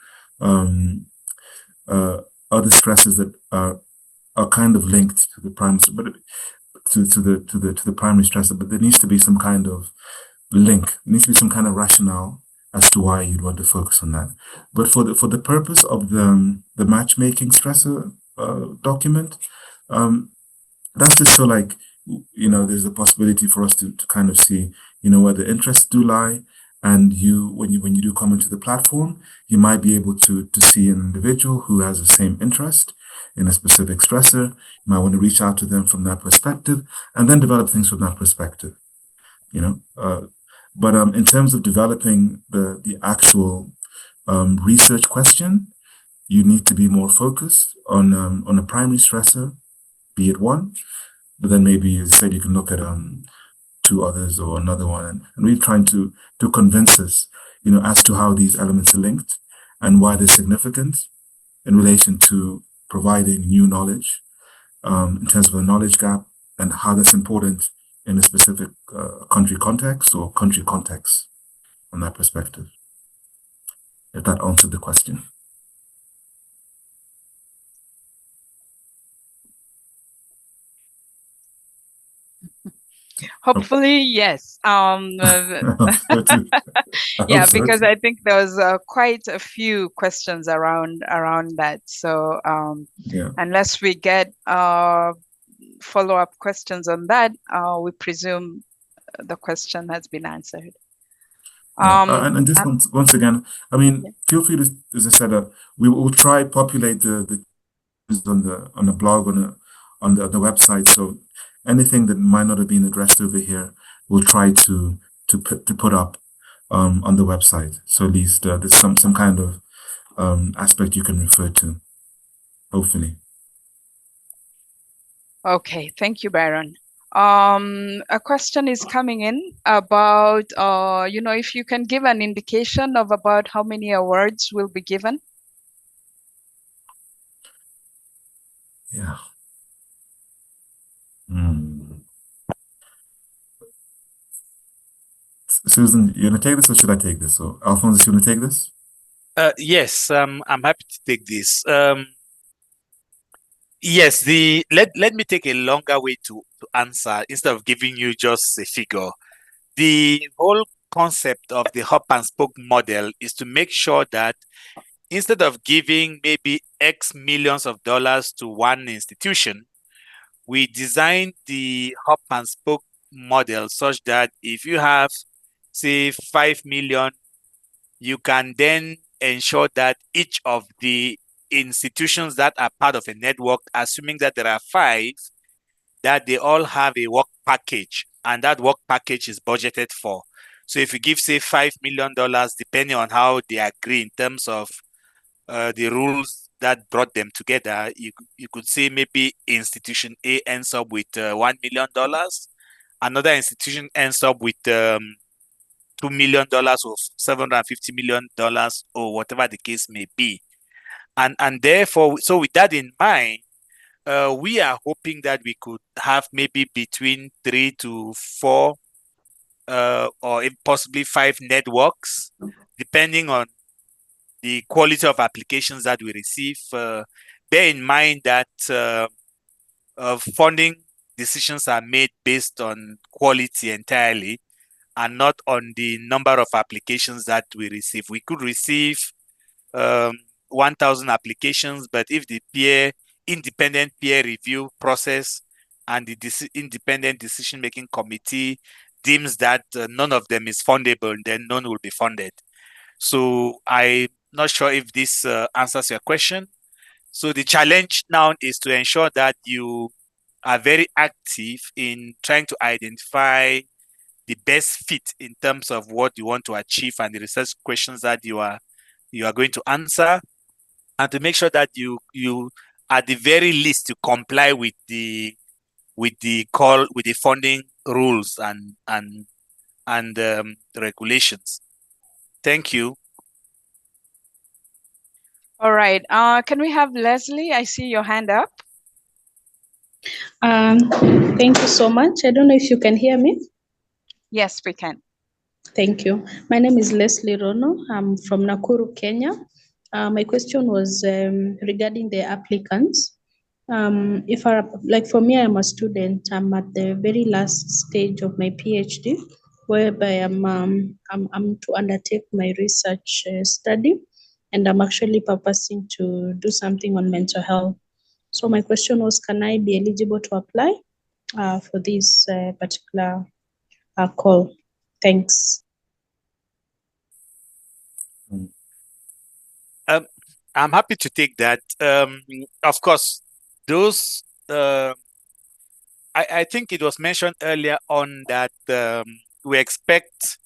other stresses that are kind of linked to the primary, but to the primary stressor. But there needs to be some kind of link. There needs to be some kind of rationale as to why you'd want to focus on that. But for the purpose of the matchmaking stressor document, that's just so like, there's a possibility for us to kind of see, where the interests do lie. And when you do come into the platform, you might be able to see an individual who has the same interest. in a specific stressor. You might want to reach out to them from that perspective and then develop things from that perspective, you know. But in terms of developing the actual research question, you need to be more focused on a primary stressor, be it one, but then maybe, as I said, you can look at two others or another one, and really trying to convince us, you know, as to how these elements are linked and why they're significant in relation to providing new knowledge in terms of a knowledge gap and how that's important in a specific country context or country context from that perspective. If that answered the question. Hopefully, yes. Yeah, because I think there was quite a few questions around that. So yeah. Unless we get follow-up questions on that, we presume the question has been answered. And just once again, I mean, feel free to, as I said, we will try populate the on the blog on the website. So anything that might not have been addressed over here, we'll try to put up on the website. So at least there's some kind of aspect you can refer to, hopefully. Okay, thank you, Byron. A question is coming in about, you know, if you can give an indication of about how many awards will be given. Yeah. Susan, you want to take this or should I take this? Or Alphonse, you want to take this? Yes, I'm happy to take this. Yes, let me take a longer way to answer instead of giving you just a figure. The whole concept of the hub and spoke model is to make sure that instead of giving maybe X millions of dollars to one institution, we design the hub and spoke model such that if you have, say, 5 million, you can then ensure that each of the institutions that are part of a network, assuming that there are 5, that they all have a work package, and that work package is budgeted for. So if you give, say, $5 million, depending on how they agree in terms of the rules that brought them together, you could say maybe institution A ends up with $1 million, another institution ends up with $2 million or $750 million, or whatever the case may be. And therefore, so with that in mind, we are hoping that we could have maybe between 3 to 4 or possibly 5 networks, depending on the quality of applications that we receive. Bear in mind that funding decisions are made based on quality entirely and not on the number of applications that we receive. We could receive 1,000 applications, but if the independent peer review process and the independent decision-making committee deems that none of them is fundable, then none will be funded. So I'm not sure if this answers your question. So the challenge now is to ensure that you are very active in trying to identify the best fit in terms of what you want to achieve and the research questions that you are going to answer, and to make sure that you at the very least to comply with the funding rules and regulations. Thank you. All right. Can we have Leslie? I see your hand up. Thank you so much. I don't know if you can hear me. Yes, we can. Thank you. My name is Leslie Rono. I'm from Nakuru, Kenya. My question was regarding the applicants. Like for me, I'm a student. I'm at the very last stage of my PhD, whereby I'm to undertake my research study, and I'm actually purposing to do something on mental health. So my question was, can I be eligible to apply for this particular call? Thanks. I'm happy to take that. Of course, those I think it was mentioned earlier on that we expect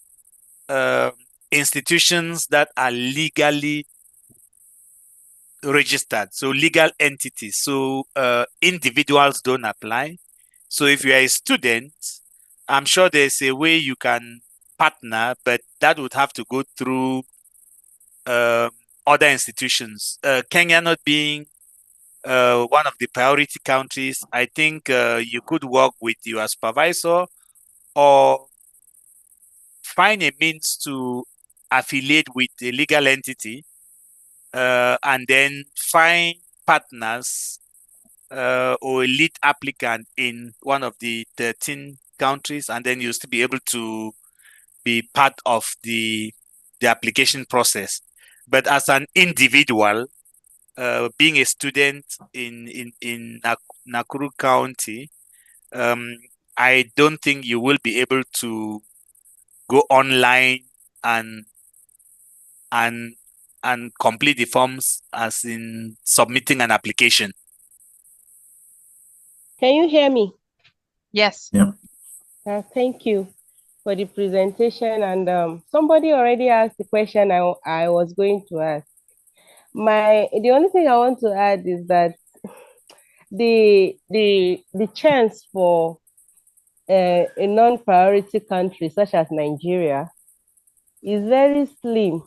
institutions that are legally registered, so legal entities. So individuals don't apply. So if you are a student, I'm sure there's a way you can partner, but that would have to go through other institutions. Kenya not being one of the priority countries, I think you could work with your supervisor or find a means to affiliate with a legal entity and then find partners or a lead applicant in one of the 13 countries, and then you'll still be able to be part of the application process. But as an individual, being a student in Nakuru County, I don't think you will be able to go online and complete the forms as in submitting an application. Can you hear me? Yes. Yeah. Thank you for the presentation. And somebody already asked the question I was going to ask. The only thing I want to add is that the chance for a non-priority country such as Nigeria is very slim.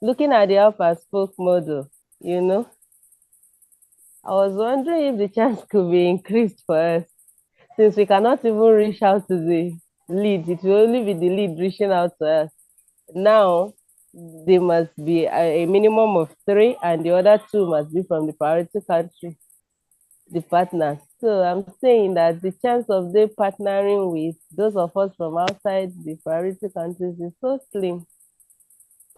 Looking at the hub and spoke model, I was wondering if the chance could be increased for us, since we cannot even reach out to the lead. It will only be the lead reaching out to us. Now, there must be a minimum of 3, and the other 2 must be from the priority country, the partners. So I'm saying that the chance of them partnering with those of us from outside the priority countries is so slim.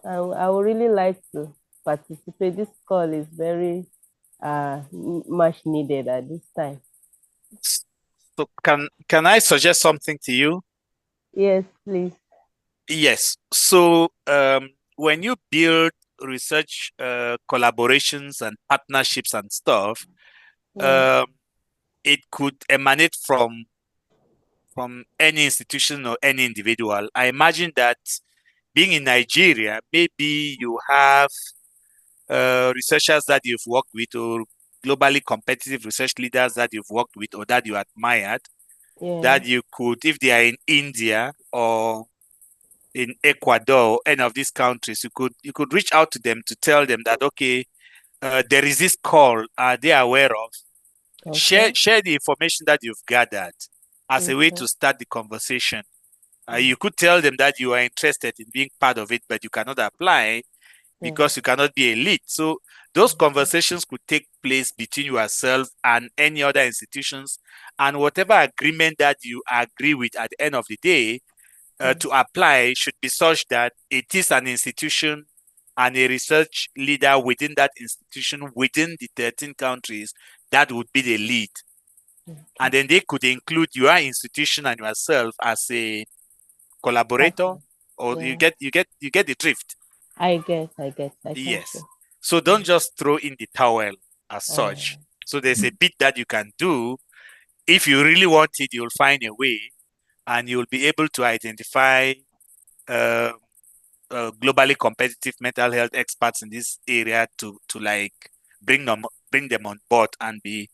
I would really like to participate. This call is very much needed at this time. So can I suggest something to you? Yes, please. Yes. So when you build research collaborations and partnerships and stuff, it could emanate from any institution or any individual. I imagine that being in Nigeria, maybe you have researchers that you've worked with or globally competitive research leaders that you've worked with or that you admired, that you could, if they are in India or in Ecuador, any of these countries, you could reach out to them to tell them that, okay, there is this call, they are aware of. Okay. Share the information that you've gathered as a way to start the conversation. You could tell them that you are interested in being part of it, but you cannot apply because you cannot be a lead. So those conversations could take place between yourself and any other institutions, and whatever agreement that you agree with at the end of the day to apply should be such that it is an institution and a research leader within that institution, within the 13 countries, that would be the lead. And then they could include your institution and yourself as a collaborator, or you get the drift. I get. Yes. So don't just throw in the towel as such. So there's a bit that you can do. If you really want it, you'll find a way, and you'll be able to identify globally competitive mental health experts in this area to like bring them on board and be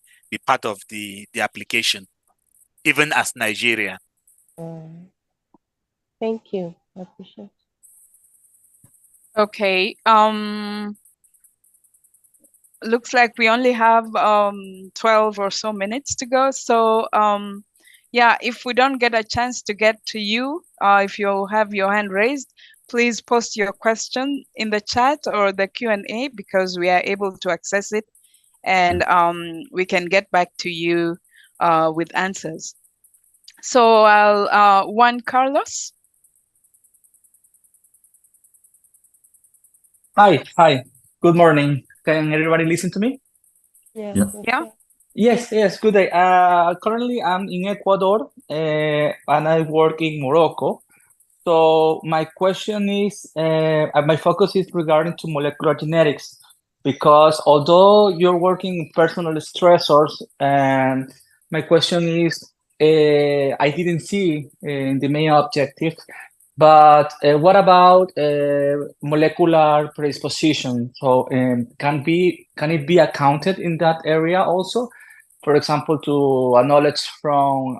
part of the application, even as Nigeria. Thank you. I appreciate it. Okay. Looks like we only have 12 or so minutes to go. So yeah, if we don't get a chance to get to you, if you have your hand raised, please post your question in the chat or the Q&A, because we are able to access it, and we can get back to you with answers. So I'll Juan Carlos. Hi. Good morning. Can everybody listen to me? Yeah. Yes. Good day. Currently, I'm in Ecuador, and I work in Morocco. So my question is, my focus is regarding to molecular genetics. because although you're working personal stressors, and my question is, I didn't see in the main objective, but what about molecular predisposition? So can it be accounted in that area also? For example, to a knowledge from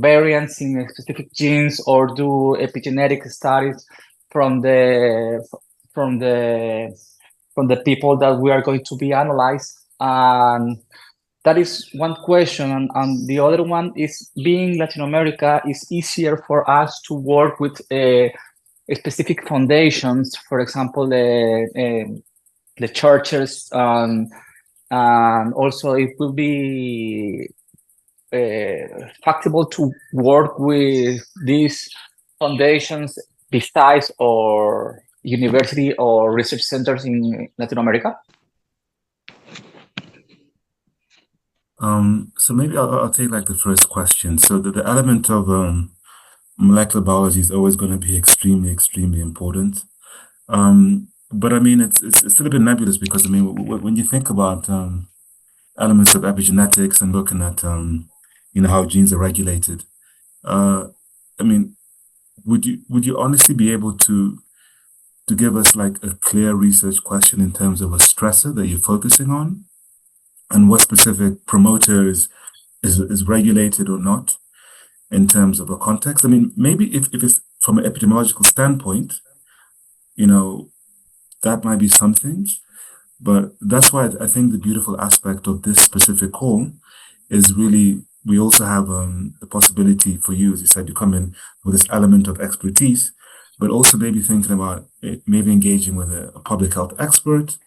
variants in specific genes, or do epigenetic studies from the from the from the people that we are going to be analyzed. And that is one question. And the other one is, being Latin America, is easier for us to work with specific foundations, for example, the churches, and also it will be factible to work with these foundations besides or university or research centers in Latin America? So maybe I'll take like the first question. So the element of molecular biology is always going to be extremely, extremely important. But I mean, it's still a bit nebulous, because I mean, when you think about elements of epigenetics and looking at how genes are regulated, I mean, would you honestly be able to give us like a clear research question in terms of a stressor that you're focusing on, and what specific promoter is regulated or not in terms of a context? I mean, maybe if it's from an epidemiological standpoint, that might be something. But that's why I think the beautiful aspect of this specific call is really, we also have the possibility for you, as you said, to come in with this element of expertise, but also maybe thinking about maybe engaging with a public health expert,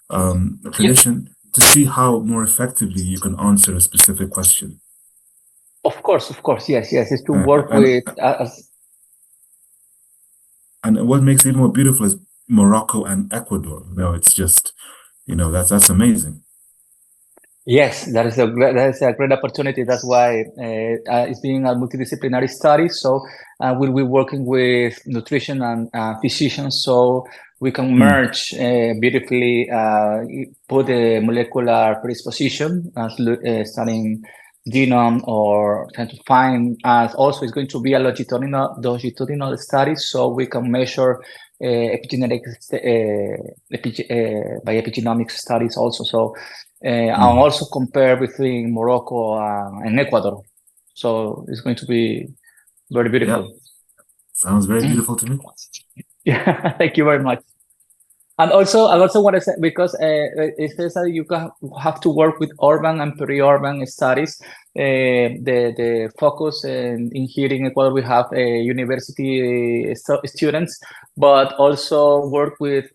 a clinician, to see how more effectively you can answer a specific question. Of course, yes. It's to work with us. And what makes it more beautiful is Morocco and Ecuador. It's just, that's amazing. Yes, that is a great opportunity. That's why it's being a multidisciplinary study. So we'll be working with nutrition and physicians, so we can merge beautifully, put the molecular predisposition as studying genome, or trying to find, as also it's going to be a longitudinal study, so we can measure epigenetics by epigenomics studies also. So and also compare between Morocco and Ecuador. So it's going to be very beautiful. Yeah. Sounds very beautiful to me. Yeah, thank you very much. And also, I also want to say, because it says that you have to work with urban and peri-urban studies. The focus in here in Ecuador, we have university students, but also work with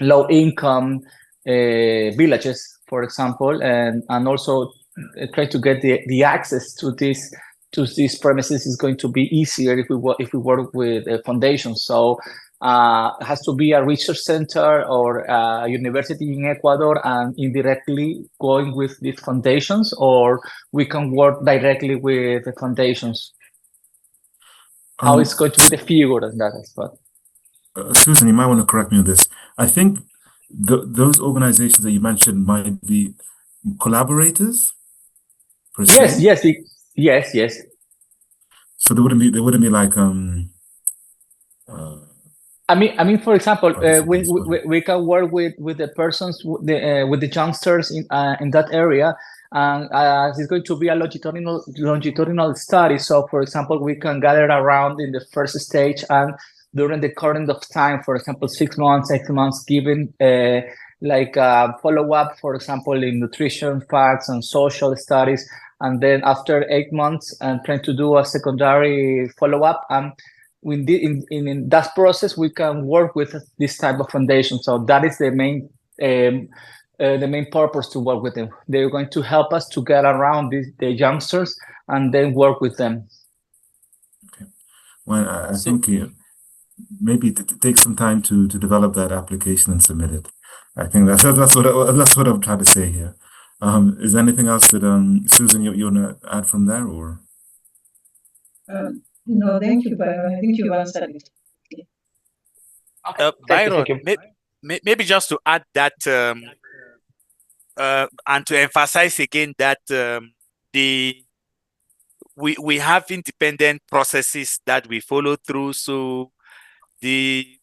low-income villages, for example, and also try to get the access to these premises is going to be easier if we work with foundations. So it has to be a research center or a university in Ecuador, and indirectly going with these foundations, or we can work directly with the foundations. How it's going to be the figure in that aspect? Susan, you might want to correct me on this. I think those organizations that you mentioned might be collaborators. Yes. So they wouldn't be like I mean, for example, we can work with the persons, with the youngsters in that area, and it's going to be a longitudinal study. So, for example, we can gather around in the first stage, and during the current of time, for example, 6 months, 8 months, given like follow-up, for example, in nutrition facts and social studies, and then after 8 months, and trying to do a secondary follow-up. In that process, we can work with this type of foundation. So that is the main purpose to work with them. They're going to help us to get around the youngsters and then work with them. Okay. Well, I think maybe take some time to develop that application and submit it. I think that's what I'm trying to say here. Is there anything else that Susan you want to add from there, or? No, thank you, Byron. I think you've answered it. Byron, maybe just to add that and to emphasize again that we have independent processes that we follow through. So the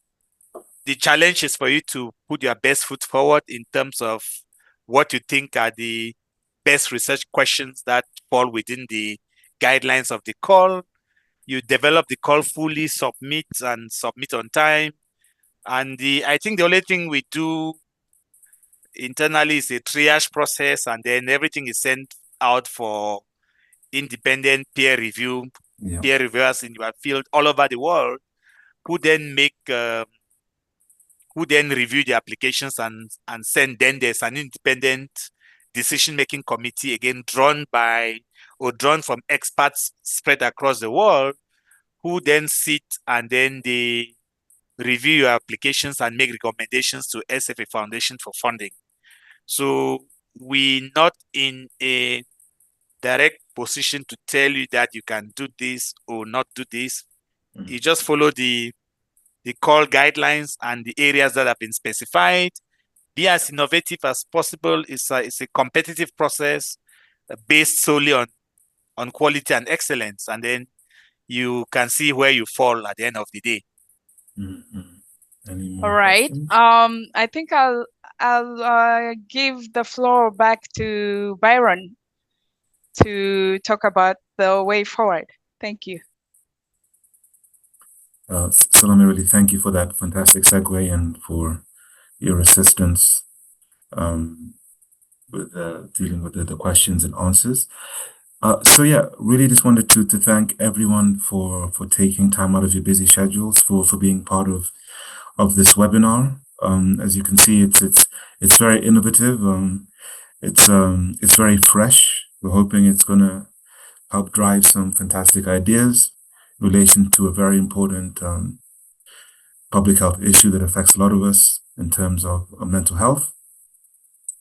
challenge is for you to put your best foot forward in terms of what you think are the best research questions that fall within the guidelines of the call. You develop the call fully, submit on time. And I think the only thing we do internally is a triage process, and then everything is sent out for independent peer reviewers in your field all over the world, who then review the applications and send. Then there's an independent decision-making committee, again drawn from experts spread across the world, who then sit and then they review your applications and make recommendations to SFA Foundation for funding. So we're not in a direct position to tell you that you can do this or not do this. You just follow the call guidelines and the areas that have been specified. Be as innovative as possible. It's a competitive process based solely on quality and excellence, and then you can see where you fall at the end of the day. Any more All right. questions? I think I'll give the floor back to Byron to talk about the way forward. Thank you. Salome, really thank you for that fantastic segue and for your assistance with dealing with the questions and answers. So yeah, really just wanted to thank everyone for taking time out of your busy schedules for being part of this webinar. As you can see, it's very innovative. It's very fresh. We're hoping it's gonna help drive some fantastic ideas in relation to a very important public health issue that affects a lot of us in terms of mental health.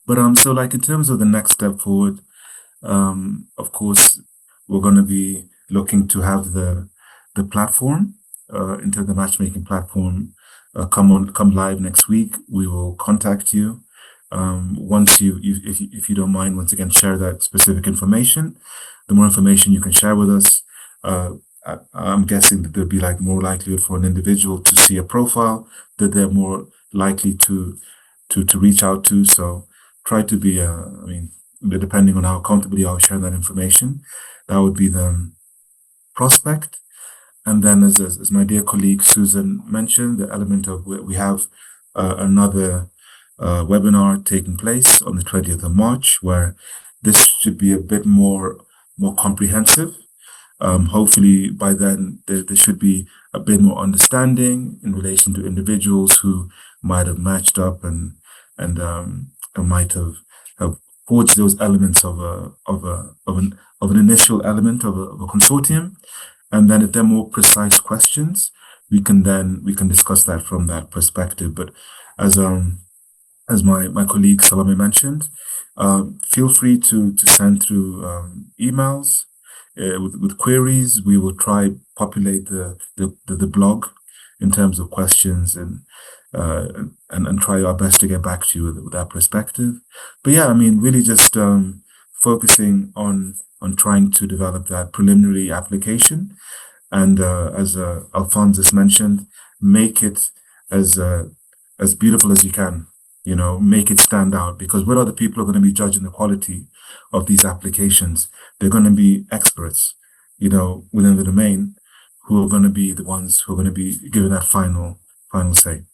But so like in terms of the next step forward, of course, we're going to be looking to have the platform, into the matchmaking platform, come live next week. We will contact you once if you don't mind, once again, share that specific information. The more information you can share with us, I'm guessing that there'll be like more likelihood for an individual to see a profile that they're more likely to reach out to. So try to be, depending on how comfortable you are sharing that information, that would be the prospect. And then as my dear colleague Susan mentioned, the element of we have another webinar taking place on the 20th of March, where this should be a bit more comprehensive. Hopefully by then there should be a bit more understanding in relation to individuals who might have matched up and might have forged those elements of an initial element of a consortium. And then if there are more precise questions, we can discuss that from that perspective. But as my colleague Salome mentioned, feel free to send through emails with queries. We will try populate the blog in terms of questions and try our best to get back to you with that perspective. But yeah, really just focusing on trying to develop that preliminary application, and as Alphonsus mentioned, make it as beautiful as you can. Make it stand out, because what other people are going to be judging the quality of these applications? They're going to be experts, within the domain, who are going to be the ones who are going to be giving that final say.